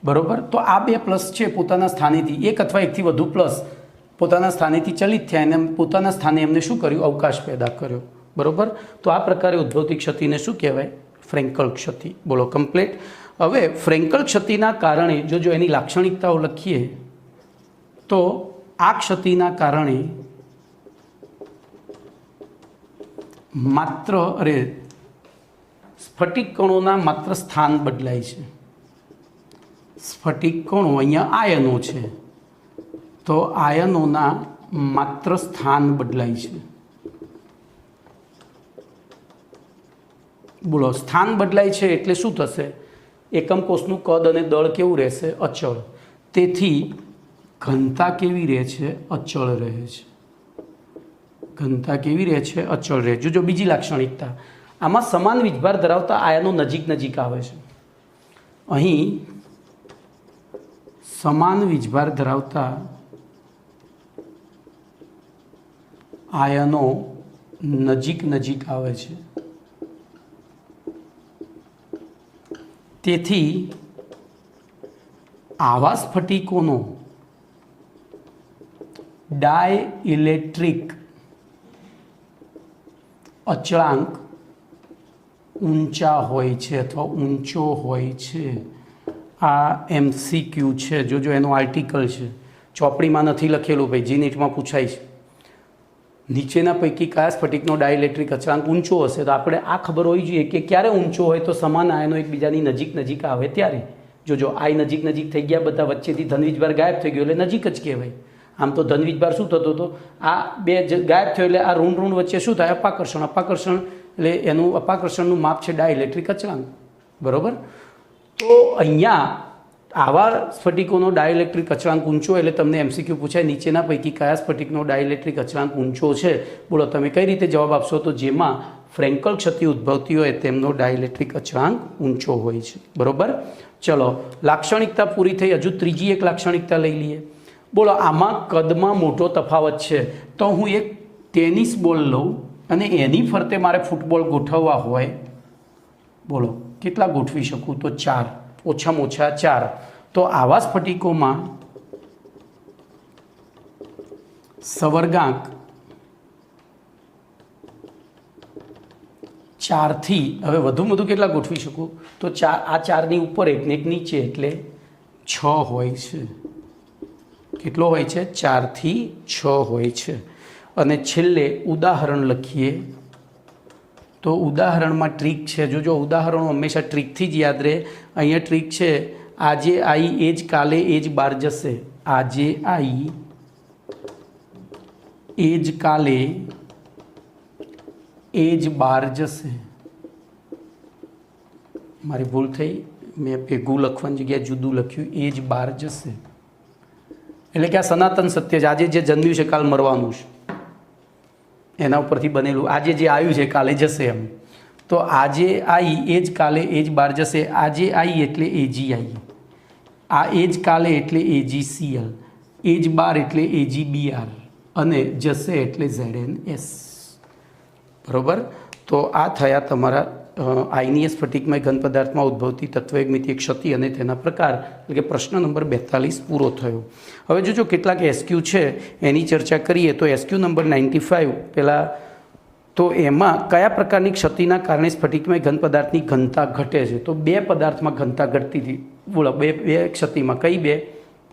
બરાબર? તો આ બે પ્લસ છે પોતાના સ્થાનેથી, એક અથવા એકથી વધુ પ્લસ પોતાના સ્થાનેથી ચલિત થયા અને પોતાના સ્થાને એમને શું કર્યું? અવકાશ પેદા કર્યો. બરાબર? તો આ પ્રકારે ઉદ્ભવતી ક્ષતિને શું કહેવાય? ફ્રેન્કલ ક્ષતિ. બોલો, કમ્પ્લીટ. હવે ફ્રેન્કલ ક્ષતિના કારણે જો એની લાક્ષણિકતાઓ લખીએ તો આ ક્ષતિના કારણે માત્ર સ્ફટિક કણોના માત્ર સ્થાન બદલાય છે. સ્ફટિક કણો, અહીંયા આયનો છે, તો આયનોના માત્ર સ્થાન બદલાય છે. બોલો, સ્થાન બદલાય છે એટલે શું થશે? એકમ કોષનું કદ અને દળ કેવું રહેશે? અચળ. તેથી ઘનતા કેવી રહે છે? અચળ રહે છે. ઘનતા કેવી રહે છે? અચળ રહે. જો બીજી લાક્ષણિકતા, આમાં સમાન વીજભાર ધરાવતા આયનો નજીક નજીક આવે છે. અહીં સમાન વીજભાર ધરાવતા આયનો નજીક નજીક આવે છે. તેથી આવા સ્ફટિકોનો ડાયઇલેક્ટ્રિક અચળાંક ઊંચા હોય છે અથવા ઊંચો હોય છે. આ MCQ છે, જોજો એનો આર્ટિકલ છે, ચોપડીમાં નથી લખેલું ભાઈ, જીનીટમાં પૂછાય છે. નીચેના પૈકી કયા સ્ફટિકનો ડાયઇલેક્ટ્રિક અચળાંક ઊંચો હશે? તો આપણે આ ખબર હોવી જોઈએ કે ક્યારે ઊંચો હોય? તો સમાન આયનો એકબીજાની નજીક નજીક આવે ત્યારે. જોજો, આ નજીક નજીક થઈ ગયા, બધા વચ્ચેથી ધનવીજભાર ગાયબ થઈ ગયો એટલે નજીક જ કહેવાય. આમ તો ધનવીજભાર શું થતો હતો? આ બે ગાયબ થયો એટલે આ ઋણ ઋણ વચ્ચે શું થાય? અપાકર્ષણ. અપાકર્ષણ એટલે એનું અપાકર્ષણનું માપ છે ડાયઇલેક્ટ્રિક અચળાંક. બરાબર? તો અહીંયા આવા સ્ફટિકોનો ડાયઇલેક્ટ્રિક અચળાંક ઊંચો એટલે તમને MCQ પૂછાય, નીચેના પૈકી કયા સ્ફટિકનો ડાયઇલેક્ટ્રિક અચળાંક ઊંચો છે? બોલો, તમે કઈ રીતે જવાબ આપશો? તો જેમાં ફ્રેન્કલ ક્ષતિ ઉદ્ભવતી હોય તેમનો ડાયઇલેક્ટ્રિક અચળાંક ઊંચો હોય છે. બરાબર? ચલો, લાક્ષણિકતા પૂરી થઈ. હજુ ત્રીજી એક લાક્ષણિકતા લઈ લઈએ. બોલો, આમાં કદમાં મોટો તફાવત છે, તો હું એક ટેનિસ બોલ લઉં અને એની ફરતે મારે ફૂટબોલ ગોઠવવા હોય, બોલો કેટલા ગોઠવી શકું? તો 4, ઓછામાં ઓછા 4. તો આવા સ્ફટિકોમાં સવર્ગાંક 4થી, હવે વધુમાં વધુ કેટલા ગોઠવી શકું? તો 4, આ 4ની ઉપર એક ને એક નીચે એટલે 6 હોય છે. કેટલો હોય છે? 4 થી 6 હોય છે. અને છેલ્લે ઉદાહરણ લખીએ તો ઉદાહરણમાં ટ્રીક છે. જો ઉદાહરણો હંમેશા ટ્રીકથી જ યાદ રહે. અહીંયા ટ્રીક છે, આજે આવી એ જ કાલે એ જ બહાર જશે. આજે આવી એ જ કાલે એ જ બહાર જશે. મારી ભૂલ થઈ, મેં ભેગું લખવાની જગ્યાએ જુદું લખ્યું. એ જ બહાર જશે એટલે કે આ સનાતન સત્ય છે. આજે જે જન્મ્યું છે કાલ મરવાનું છે, એના ઉપરથી બનેલું. આજે જે આવ્યું છે કાલે જશે એમ. તો આજે આવી એ જ કાલે એ જ બહાર જશે. આજે આવી એટલે એજી આવી, આ એ જ કાલે એટલે AgCl, એ જ બાર એટલે AgBr અને જશે એટલે ZnS. બરાબર. તો આ થયા તમારા આયનીય સ્ફટિકમય ઘન પદાર્થમાં ઉદ્ભવતી તત્વયુગ્મિતીય ક્ષતિ અને તેના પ્રકાર, એટલે કે પ્રશ્ન નંબર 42 પૂરો થયો. હવે જો કેટલાક એસક્યુ છે એની ચર્ચા કરીએ તો એસક્યુ નંબર 95 પહેલાં, તો એમાં કયા પ્રકારની ક્ષતિના કારણે સ્ફટિકમય ઘન પદાર્થની ઘનતા ઘટે છે? તો બે પદાર્થમાં ઘનતા ઘટતી હતી. બોલો, બે ક્ષતિમાં. કઈ બે?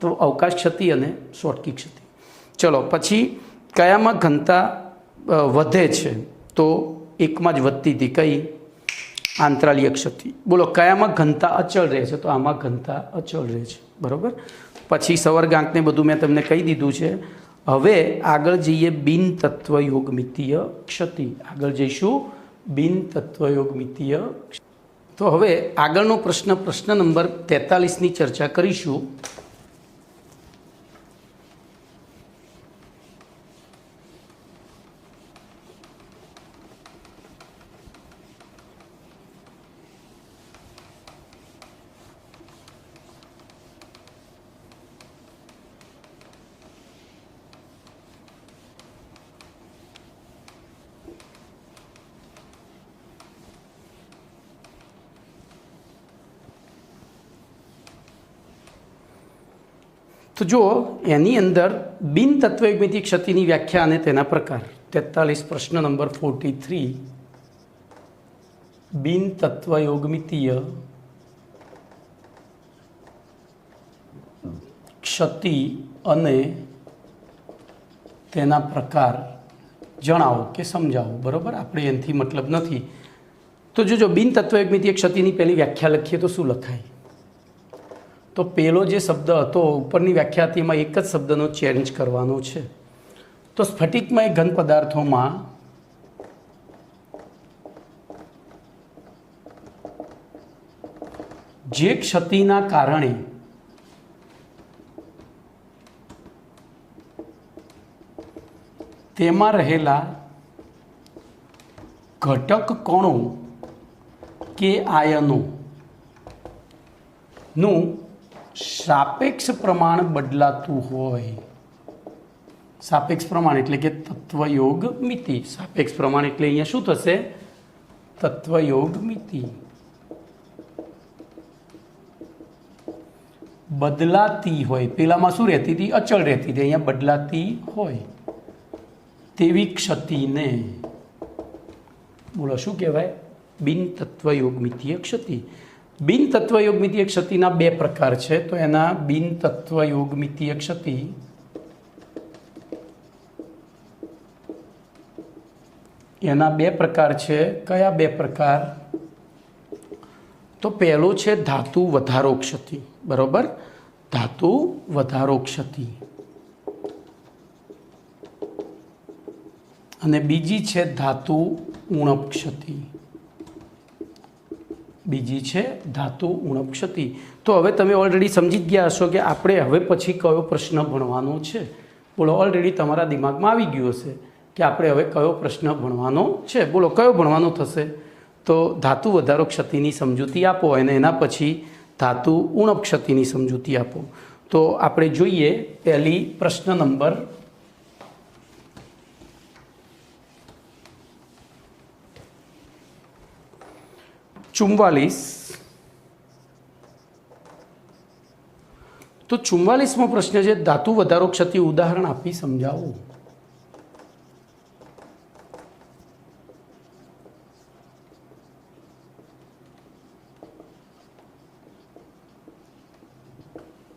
તો અવકાશ ક્ષતિ અને શોર્ટકી ક્ષતિ. ચલો પછી કયામાં ઘનતા વધે છે? તો એકમાં જ વધતી હતી. કઈ? આંતરાલીય ક્ષતિ. બોલો, કયામાં ઘનતા અચળ રહે છે? તો આમાં ઘનતા અચળ રહે છે. બરાબર. પછી સવર્ગાંકને બધું મેં તમને કહી દીધું છે. હવે આગળ જઈએ બિન તત્વયોગમિતીય ક્ષતિ. આગળ જઈશું બિન તત્વયોગમિતીય. તો હવે આગળનો પ્રશ્ન નંબર 43ની ચર્ચા કરીશું. તો જો એની અંદર બિન તત્વયુગ્મિતીય ક્ષતિની વ્યાખ્યા અને તેના પ્રકાર. 43 પ્રશ્ન નંબર 43. બિન તત્વયોગમિતીય ક્ષતિ અને તેના પ્રકાર જણાવો કે સમજાવો. બરાબર. આપણે એનાથી મતલબ નથી. તો જો બિન તત્વયુગ્મિતીય ક્ષતિની પહેલી વ્યાખ્યા લખીએ તો શું લખાય? તો પહેલો જે શબ્દ હતો ઉપરની વ્યાખ્યા હતી એમાં એક જ શબ્દનો ચેન્જ કરવાનો છે. તો સ્ફટિકમય ઘન પદાર્થોમાં જે ક્ષતિના કારણે તેમાં રહેલા ઘટક કણો કે આયનો નું સાપેક્ષ પ્રમાણ બદલાતું હોય. સાપેક્ષ પ્રમાણ એટલે કે તત્વયોગમિતિ. સાપેક્ષ પ્રમાણ એટલે અહીંયા શું થશે? તત્વયોગમિતિ. બદલાતી હોય. પેલામાં શું રહેતી હતી? અચળ રહેતી હતી. અહીંયા બદલાતી હોય તેવી ક્ષતિને બોલો શું કહેવાય? બિન તત્વયોગમિતીય ક્ષતિ. બિન તત્વયોગમિતીય ક્ષતિના બે પ્રકાર છે. તો એના બિન તત્વયોગમિતીય ક્ષતિ એના બે પ્રકાર છે. કયા બે પ્રકાર? તો પહેલો છે ધાતુ વધારો ક્ષતિ. બરોબર. ધાતુ વધારો ક્ષતિ. અને બીજી છે ધાતુ ઉણપ ક્ષતિ. બીજી છે ધાતુ ઉણપ ક્ષતિ. તો હવે તમે ઓલરેડી સમજી જ ગયા હશો કે આપણે હવે પછી કયો પ્રશ્ન ભણવાનો છે. બોલો, ઓલરેડી તમારા દિમાગમાં આવી ગયું હશે કે આપણે હવે કયો પ્રશ્ન ભણવાનો છે. બોલો, કયો ભણવાનો થશે? તો ધાતુ વધારો ક્ષતિની સમજૂતી આપો અને એના પછી ધાતુ ઉણપ ક્ષતિની સમજૂતી આપો. તો આપણે જોઈએ પહેલી પ્રશ્ન નંબર 44. તો 44મો પ્રશ્ન છે ધાતુ વધારો ક્ષતિ ઉદાહરણ આપી સમજાવો.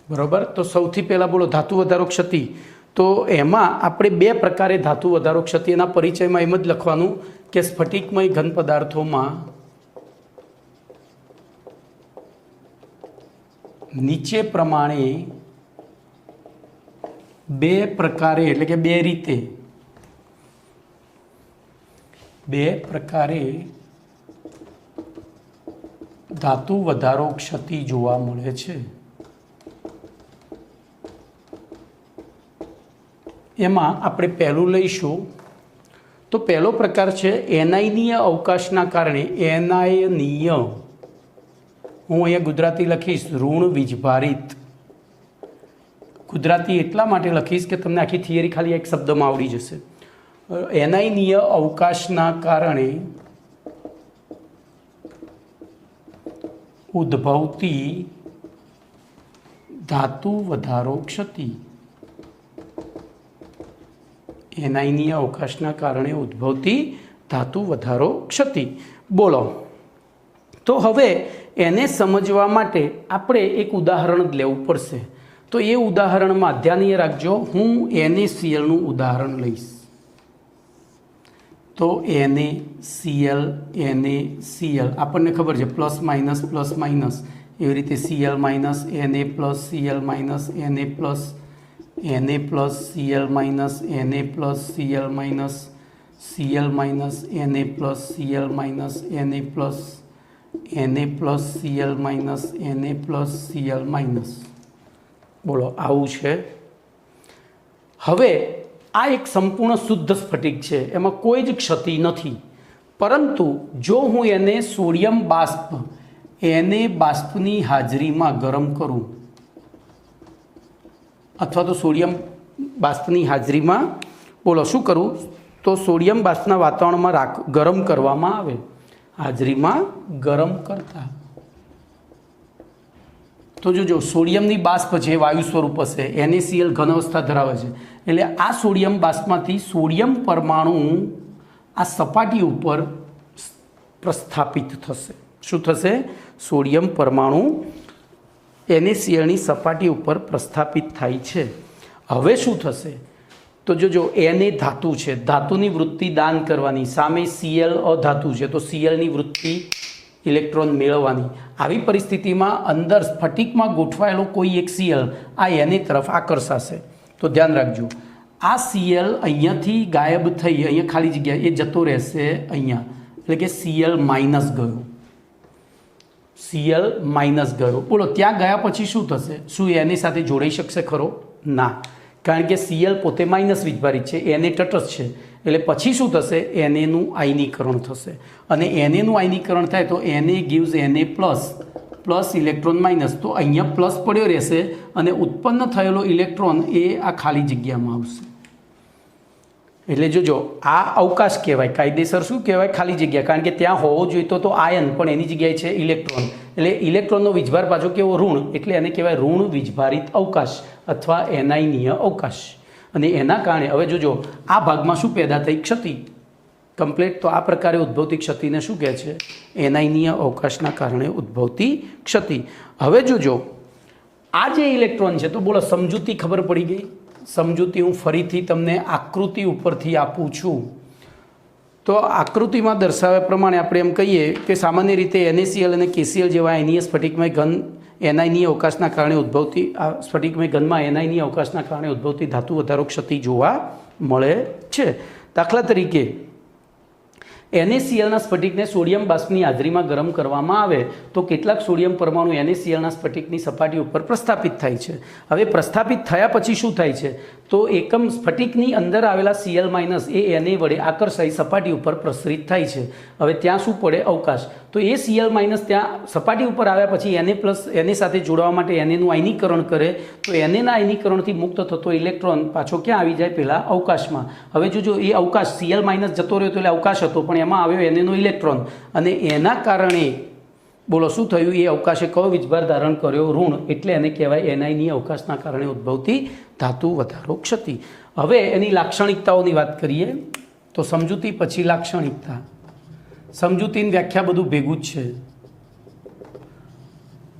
બરોબર. તો સૌથી પહેલા બોલો ધાતુ વધારો ક્ષતિ. તો એમાં આપણે બે પ્રકારે ધાતુ વધારો ક્ષતિ એના પરિચયમાં એમ જ લખવાનું કે સ્ફટિકમય ઘન પદાર્થોમાં નીચે પ્રમાણે બે પ્રકારે એટલે કે બે રીતે ધાતુ વધારો ક્ષતિ જોવા મળે છે. એમાં આપણે પહેલું લઈશું તો પહેલો પ્રકાર છે એનાયનીય અવકાશના કારણે. એનાયનીય હું અહીંયા ગુજરાતી લખીશ ઋણ વીજભારિત. ગુજરાતી એટલા માટે લખીશ કે તમને આખી થિયરી ખાલી એક શબ્દમાં આવડી જશે. એનાયનીય અવકાશના કારણે ઉદ્ભવતી ધાતુ વધારો ક્ષતિ. એનાયનીય અવકાશના કારણે ઉદ્ભવતી ધાતુ વધારો ક્ષતિ. બોલો, તો હવે એને સમજવા માટે આપણે એક ઉદાહરણ જ લેવું પડશે. તો એ ઉદાહરણમાં ધ્યાન રાખજો, હું NaClનું ઉદાહરણ લઈશ. તો NaCl આપણને ખબર છે પ્લસ માઇનસ એવી રીતે Cl minus Na plus Cl minus Na plus Cl minus Na plus Cl minus Cl minus Na plus Cl minus Na plus Cl minus Na plus Cl minus. બોલો, આવું છે. હવે આ એક સંપૂર્ણ શુદ્ધ સ્ફટિક છે, એમાં કોઈ જ ક્ષતિ નથી. પરંતુ જો હું એને સોડિયમ બાષ્પની હાજરીમાં ગરમ કરું અથવા તો સોડિયમ બાષ્પની હાજરીમાં બોલો શું કરું, તો સોડિયમ બાષ્પના વાતાવરણમાં ગરમ કરવામાં આવે. હાજરીમાં ગરમ કરતા તો જોજો સોડિયમની બાષ્પ છે વાયુ સ્વરૂપ હશે. NaCl ઘન અવસ્થા ધરાવે છે. એટલે આ સોડિયમ બાષ્પમાંથી સોડિયમ પરમાણુ આ સપાટી ઉપર પ્રસ્થાપિત થશે. શું થશે? સોડિયમ પરમાણુ NaClની સપાટી ઉપર પ્રસ્થાપિત થાય છે. હવે શું થશે? તો જોજો Na ધાતુ છે, ધાતુની વૃત્તિ દાન કરવાની, સામે Cl અધાતુ છે તો Clની વૃત્તિ ઇલેક્ટ્રોન મેળવવાની. આવી પરિસ્થિતિમાં અંદર સ્ફટિકમાં ગોઠવાયેલો કોઈ એક Cl આ Na તરફ આકર્ષાશે. તો ધ્યાન રાખજો, આ Cl અહીંયાથી ગાયબ થઈ અહીંયા ખાલી જગ્યા એ જતો રહેશે અહીંયા, એટલે કે Cl માઇનસ ગયો. બોલો, ત્યાં ગયા પછી શું થશે? શું એની સાથે જોડાઈ શકશે ખરો? ના, કારણ કે Cl પોતે માઇનસ વીજભારિત છે, Na તટસ્થ છે. એટલે પછી શું થશે? Na આયનીકરણ થશે. અને Na આયનીકરણ થાય તો Na gives Na plus electron minus. તો અહીંયા પ્લસ પડ્યો રહેશે અને ઉત્પન્ન થયેલો ઇલેક્ટ્રોન એ આ ખાલી જગ્યામાં આવશે. એટલે જોજો, આ અવકાશ કહેવાય. કાયદેસર શું કહેવાય? ખાલી જગ્યા. કારણ કે ત્યાં હોવો જોઈતો તો આયન, પણ એની જગ્યાએ છે ઇલેક્ટ્રોન. એટલે ઇલેક્ટ્રોનનો વીજભાર પાછો કેવો? ઋણ. એટલે એને કહેવાય ઋણ વીજભારિત અવકાશ અથવા એનાયનીય અવકાશ. અને એના કારણે હવે જોજો આ ભાગમાં શું પેદા થઈ? ક્ષતિ કમ્પ્લીટ. તો આ પ્રકારે ઉદ્ભવતી ક્ષતિને શું કહે છે? એનાયનીય અવકાશના કારણે ઉદ્ભવતી ક્ષતિ. હવે જોજો આ જે ઇલેક્ટ્રોન છે, તો બોલો સમજૂતી ખબર પડી ગઈ? સમજૂતી હું ફરીથી તમને આકૃતિ ઉપરથી આપું છું. તો આકૃતિમાં દર્શાવ્યા પ્રમાણે આપણે એમ કહીએ કે સામાન્ય રીતે NaCl અને KCl જેવા આયનીય સ્ફટિકમય ઘન એનાયનીય અવકાશના કારણે ઉદ્ભવતી આ સ્ફટિકમય ઘનમાં એનાયનીય અવકાશના કારણે ઉદ્ભવતી ધાતુ વધારો ક્ષતિ જોવા મળે છે. દાખલા તરીકે NaClના સ્ફટિકને સોડિયમ બાષ્પની હાજરીમાં ગરમ કરવામાં આવે તો કેટલાક સોડિયમ પરમાણુ NaClના સ્ફટિકની સપાટી ઉપર પ્રસ્થાપિત થાય છે. હવે પ્રસ્થાપિત થયા પછી શું થાય છે? તો એકમ સ્ફટિકની અંદર આવેલા Cl માઇનસ એ Na વડે આકર્ષાઈ સપાટી ઉપર પ્રસરિત થાય છે. હવે ત્યાં શું પડે? અવકાશ. તો એ Cl માઇનસ ત્યાં સપાટી ઉપર આવ્યા પછી Na સાથે જોડવા માટે Naનું આયનીકરણ કરે. તો Naના આયનીકરણથી મુક્ત થતો ઇલેક્ટ્રોન પાછો ક્યાં આવી જાય? પહેલાં અવકાશમાં. હવે જોજો એ અવકાશ Cl માઇનસ જતો રહ્યો તો એટલે અવકાશ હતો, પણ એમાં આવ્યો Naનો ઇલેક્ટ્રોન અને એના કારણે બોલો શું થયું? એ અવકાશે કયો વીજભાર ધારણ કર્યો? ઋણ. એટલે એને કહેવાય એનાયનીય અવકાશના કારણે ઉદ્ભવતી ધાતુ વધારો ક્ષતિ. હવે એની લાક્ષણિકતાઓની વાત કરીએ તો સમજૂતી પછી લાક્ષણિકતા. સમજૂતીની વ્યાખ્યા બધું ભેગું જ છે.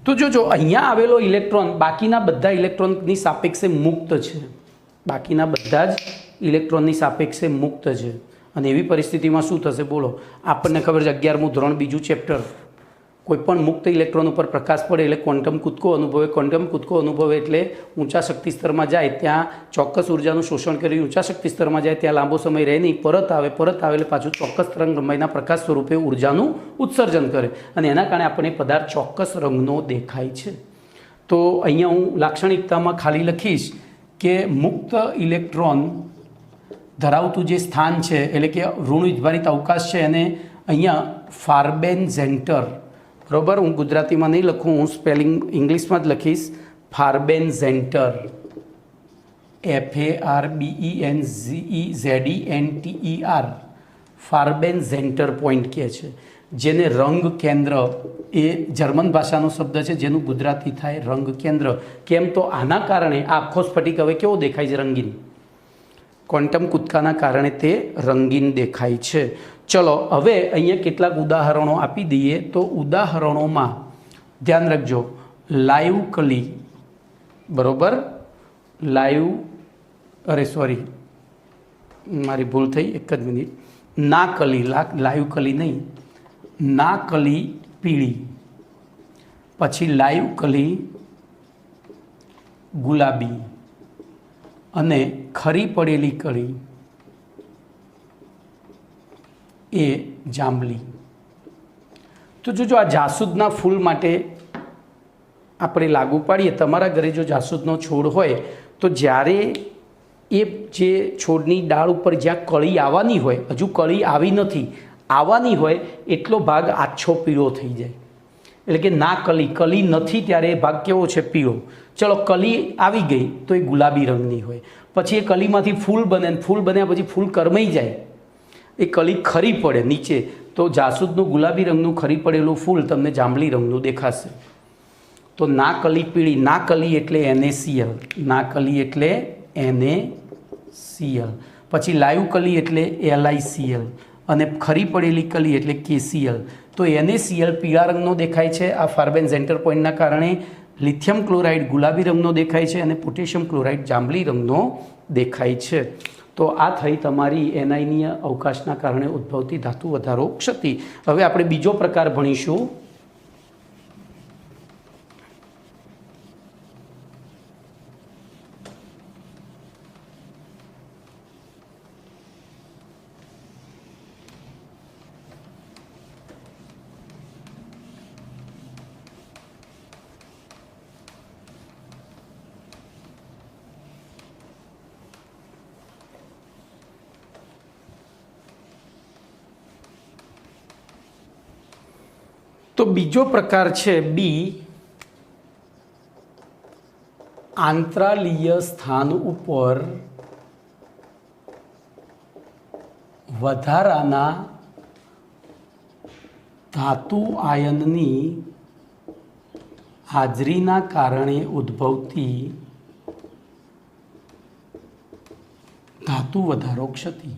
તો જોજો અહીંયા આવેલો ઇલેક્ટ્રોન બાકીના બધા ઇલેક્ટ્રોનની સાપેક્ષે મુક્ત છે. બાકીના બધા જ ઇલેક્ટ્રોનની સાપેક્ષે મુક્ત છે. અને એવી પરિસ્થિતિમાં શું થશે બોલો? આપણને ખબર છે 11મું ધોરણ બીજું ચેપ્ટર, કોઈ પણ મુક્ત ઇલેક્ટ્રોન ઉપર પ્રકાશ પડે એટલે ક્વોન્ટમ કૂદકો અનુભવે. ક્વોન્ટમ કૂદકો અનુભવે એટલે ઊંચા શક્તિ સ્તરમાં જાય ત્યાં ચોક્કસ ઉર્જાનું શોષણ કરી ઊંચા શક્તિ સ્તરમાં જાય ત્યાં લાંબો સમય રહે નહીં, પરત આવે એટલે પાછું ચોક્કસ તરંગ લંબાઈના પ્રકાશ સ્વરૂપે ઉર્જાનું ઉત્સર્જન કરે અને એના કારણે આપણને પદાર્થ ચોક્કસ રંગનો દેખાય છે. તો અહીંયા હું લાક્ષણિકતામાં ખાલી લખીશ કે મુક્ત ઇલેક્ટ્રોન ધરાવતું જે સ્થાન છે એટલે કે ઋણ વિભારિત અવકાશ છે એને અહીંયા ફાર્બેન ઝેન્ટર, બરાબર, હું ગુજરાતીમાં નહીં લખું, હું સ્પેલિંગ ઇંગ્લિશમાં જ લખીશ, ફાર્બેન ઝેન્ટર, FARBENZENTER, ફાર્બેન ઝેન્ટર પોઈન્ટ કહે છે, જેને રંગ કેન્દ્ર, એ જર્મન ભાષાનો શબ્દ છે જેનું ગુજરાતી થાય રંગ કેન્દ્ર. કેમ તો આના કારણે આ આખો સ્ફટિક હવે કેવો દેખાય છે? રંગીન. ક્વોન્ટમ કૂદકાના કારણે તે રંગીન દેખાય છે. ચલો હવે અહીંયા કેટલાક ઉદાહરણો આપી દઈએ. તો ઉદાહરણોમાં ધ્યાન રાખજો, લાઈવ કલી, બરાબર, મારી ભૂલ થઈ, એક જ મિનિટ, ના કલી, લાઈવ કલી નહીં, ના કલી પીળી, પછી લાઈવ કલી ગુલાબી અને ખરી પડેલી કળી એ જાંબલી. તો જો આ જાસૂદના ફૂલ માટે આપણે લાગુ પાડીએ, તમારા ઘરે જો જાસૂદનો છોડ હોય તો જ્યારે એ જે છોડની ડાળ ઉપર જ્યાં કળી આવવાની હોય, હજુ કળી આવી નથી, આવવાની હોય એટલો ભાગ આછો પીળો થઈ જાય, એટલે કે ના કલી નથી ત્યારે એ ભાગ કેવો છે? પીળો. ચલો કલી આવી ગઈ તો એ ગુલાબી રંગની હોય, પછી એ કલીમાંથી ફૂલ બને, ફૂલ બન્યા પછી ફૂલ કરમાઈ જાય, એ કલી ખરી પડે નીચે, તો જાસૂદનું ગુલાબી રંગનું ખરી પડેલું ફૂલ તમને જાંબલી રંગનું દેખાશે. તો ના કલી પીળી, ના કલી એટલે NaCl, ના કલી એટલે NaCl, પછી લાઈવ કલી એટલે LiCl અને ખરી પડેલી કલી એટલે KCl. તો NaCl પીળા રંગનો દેખાય છે આ ફાર્બેન ઝેન્ટર પોઈન્ટના કારણે, લિથિયમ ક્લોરાઇડ ગુલાબી રંગનો દેખાય છે અને પોટેશિયમ ક્લોરાઇડ જાંબલી રંગનો દેખાય છે. તો આ થઈ તમારી એનાયનીય અવકાશના કારણે ઉદ્ભવતી ધાતુ વધારો ક્ષતિ. હવે આપણે બીજો પ્રકાર ભણીશું, તો બીજો પ્રકાર છે બી, આંતરાલીય સ્થાન ઉપર વધારાના ધાતુ આયનની હાજરીના કારણે ઉદ્ભવતી ધાતુ વધારો ક્ષતિ.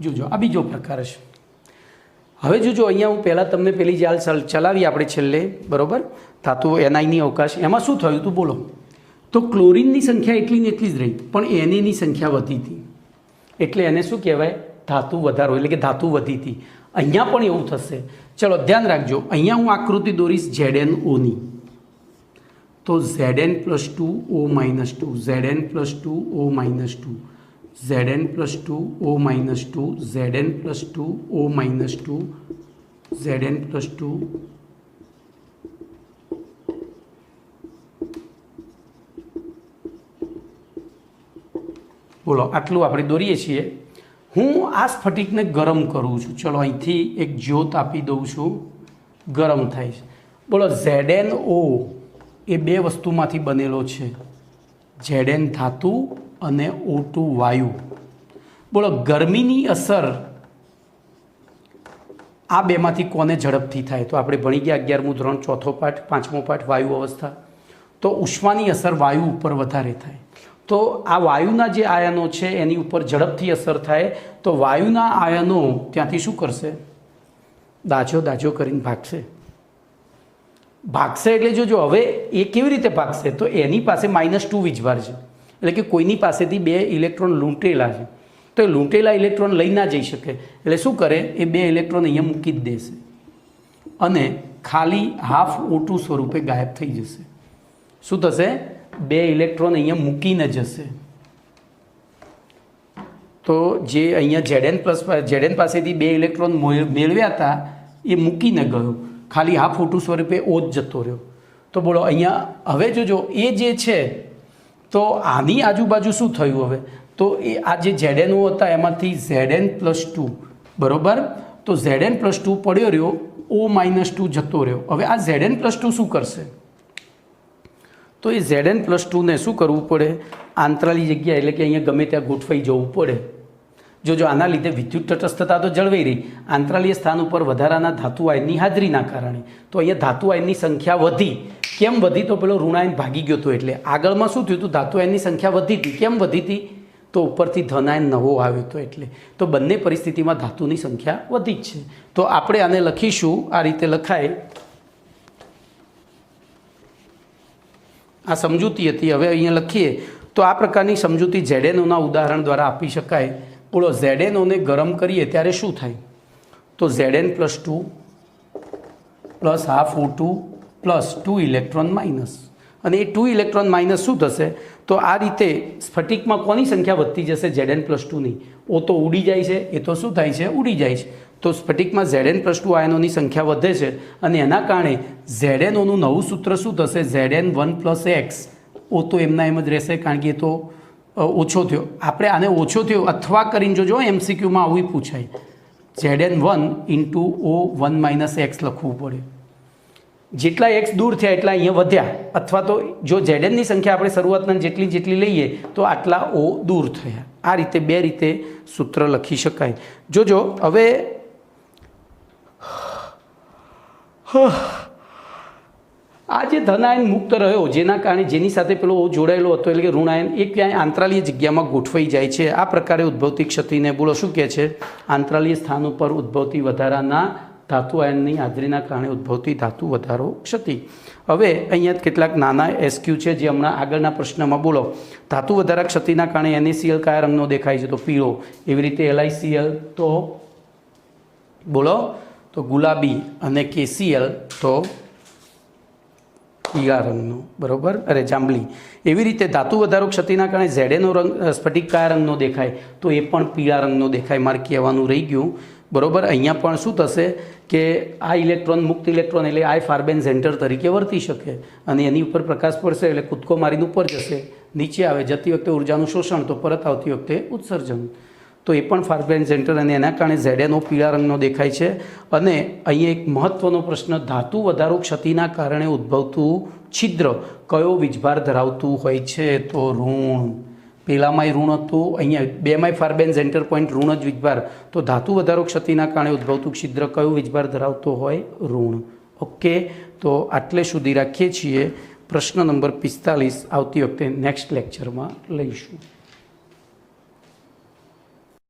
જોજો આ બીજો પ્રકાર છે. હવે જોજો અહીંયા હું પહેલાં તમને પેલી જાલ ચલાવી આપણે છેલ્લે, બરાબર, ધાતુ એનાયની અવકાશ, એમાં શું થયું હતું બોલો? તો ક્લોરિનની સંખ્યા એટલી ને એટલી જ રહી, પણ Naની સંખ્યા વધી હતી, એટલે એને શું કહેવાય? ધાતુ વધારો, એટલે કે ધાતુ વધી હતી. અહીંયા પણ એવું થશે. ચલો ધ્યાન રાખજો, અહીંયા હું આકૃતિ દોરીશ ZnOની, તો Zn+2O - 2, Zn+2O - 2, Zn+2O - 2, Zn+2O - 2, Zn+2. બોલો આટલું આપણે દોરીએ છીએ. હું આ સ્ફટિકને ગરમ કરું છું, ચલો અહીંથી એક જ્યોત આપી દઉં છું, ગરમ થાય છે. બોલો ZnO એ બે વસ્તુમાંથી બનેલો છે, Zn ધાતુ અને O2 વાયુ. બોલો ગરમીની અસર આ બેમાંથી કોને ઝડપથી થાય? તો આપણે ભણી ગયા 11મું ધોરણ ચોથો પાઠ, 5મો પાઠ વાયુ અવસ્થા. તો ઉષ્માની અસર વાયુ ઉપર વધારે થાય. તો આ વાયુના જે આયનો છે એની ઉપર ઝડપથી અસર થાય, તો વાયુના આયનો ત્યાંથી શું કરશે? દાજો દાજો કરીને ભાગશે. ભાગશે એટલે જોજો હવે એ કેવી રીતે ભાગશે, તો એની પાસે -2 વીજભાર છે, એટલે કે કોઈની પાસેથી 2 ઇલેક્ટ્રોન લૂંટેલા છે, તો એ લૂંટેલા ઇલેક્ટ્રોન લઈ ના જઈ શકે, એટલે શું કરે, એ 2 ઇલેક્ટ્રોન અહીંયા મૂકી જ દેશે અને ખાલી હાફ O2 સ્વરૂપે ગાયબ થઈ જશે. શું થશે, 2 ઇલેક્ટ્રોન અહીંયા મૂકીને જશે. તો જે અહીંયા Zn પાસેથી 2 ઇલેક્ટ્રોન મેળવ્યા હતા એ મૂકીને ગયો, ખાલી હાફ O2 સ્વરૂપે O જ જતો રહ્યો. તો બોલો અહીંયા હવે જોજો એ જે છે તો આની આજુબાજુ શું થયું હવે, તો એ આ જે Zno હતા એમાંથી Zn+2 બરાબર, તો Zn+2 પડ્યો રહ્યો, O-2 જતો રહ્યો. હવે આ Zn+2 શું કરશે, તો એ Zn+2 ને શું કરવું પડે, આંતરાલી જગ્યા એટલે કે અહીંયા ગમે ત્યાં ગોઠવાઈ જવું પડે. જોજો આના લીધે વિદ્યુત તટસ્થતા તો જળવાઈ રહી, આંતરાલીય સ્થાન ઉપર વધારાના ધાતુ આયનની હાજરીના કારણે. તો અહીંયા ધાતુ આયનની સંખ્યા વધી. કેમ વધી, તો પેલો ઋણાયન ભાગી ગયો હતો, એટલે આગળમાં શું થયું હતું, ધાતુ આયનની સંખ્યા વધી હતી. કેમ વધી હતી, તો ઉપરથી ધનાયન નવો આવ્યો હતો, એટલે તો બંને પરિસ્થિતિમાં ધાતુની સંખ્યા વધી જ છે. તો આપણે આને લખીશું, આ રીતે લખાય, આ સમજૂતી હતી. હવે અહીંયા લખીએ તો આ પ્રકારની સમજૂતી Znoના ઉદાહરણ દ્વારા આપી શકાય. બોલો Znોને ગરમ કરીએ ત્યારે શું થાય, તો Zn+2 plus half O2 plus 2 electron minus, અને એ 2 ઇલેક્ટ્રોન માઇનસ શું થશે, તો આ રીતે સ્ફટિકમાં કોની સંખ્યા વધતી જશે, Zn+2ની. O તો ઉડી જાય છે, એ તો શું થાય છે, ઉડી જાય છે. તો સ્ફટિકમાં Zn+2 આયનોની સંખ્યા વધે છે અને એના કારણે Znoનું નવું સૂત્ર શું થશે, Zn1+x. O તો એમના એમ જ રહેશે કારણ કે એ તો ઓછો થયો. આપણે આને ઓછો થયો અથવા કરીને જોજો MCQમાં આવું પૂછાય, Zn1 × O1 - x લખવું પડે. જેટલા x દૂર થયા એટલા અહીંયા વધ્યા, અથવા તો જો Znની સંખ્યા આપણે શરૂઆતના જેટલી લઈએ તો આટલા O દૂર થયા. આ રીતે 2 રીતે સૂત્ર લખી શકાય. જોજો હવે આ જે ધનાયન મુક્ત રહ્યો, જેના કારણે જેની સાથે પેલો જોડાયેલો હતો એટલે કે ઋણાયન, એ ક્યાંય આંતરાલીય જગ્યામાં ગોઠવાઈ જાય છે. આ પ્રકારે ઉદ્ભવતી ક્ષતિને બોલો શું કહે છે, આંતરાલીય સ્થાન ઉપર ઉદ્ભવતી વધારાના ધાતુ આયનની હાજરીના કારણે ઉદ્ભવતી ધાતુ વધારો ક્ષતિ. હવે અહીંયા કેટલાક નાના SQ છે જે હમણાં આગળના પ્રશ્નમાં બોલો, ધાતુ વધારા ક્ષતિના કારણે NaCl કયા રંગનો દેખાય છે, તો પીળો. એવી રીતે LiCl તો બોલો તો ગુલાબી, અને KCl તો પીળા રંગનો, બરાબર, જાંબલી. એવી રીતે ધાતુ વધારો ક્ષતિના કારણે Zno રંગ સ્ફટિક કયા રંગનો દેખાય, તો એ પણ પીળા રંગનો દેખાય. મારે કહેવાનું રહી ગયું, બરાબર. અહીંયા પણ શું થશે કે આ ઇલેક્ટ્રોન મુક્ત ઇલેક્ટ્રોન એટલે આ ફાર્બેન સેન્ટર તરીકે વર્તી શકે, અને એની ઉપર પ્રકાશ પડશે એટલે કૂદકો મારીને ઉપર જશે, નીચે આવે, જતી વખતે ઉર્જાનું શોષણ, તો પરત આવતી વખતે ઉત્સર્જન. તો એ પણ ફાર્બેન સેન્ટર, અને એના કારણે Zno પીળા રંગનો દેખાય છે. અને અહીંયા એક મહત્ત્વનો પ્રશ્ન, ધાતુ વધારો ક્ષતિના કારણે ઉદ્ભવતું છિદ્ર કયો વીજભાર ધરાવતું હોય છે, તો ઋણ. પહેલામાંય ઋણ હતું, અહીંયા 2માંય ફાર્બેન સેન્ટર પોઈન્ટ ઋણ જ વીજભાર. તો ધાતુ વધારો ક્ષતિના કારણે ઉદ્ભવતું છિદ્ર કયો વીજભાર ધરાવતો હોય, ઋણ. ઓકે, તો આટલે સુધી રાખીએ છીએ. પ્રશ્ન નંબર 45 આવતી વખતે નેક્સ્ટ લેક્ચરમાં લઈશું.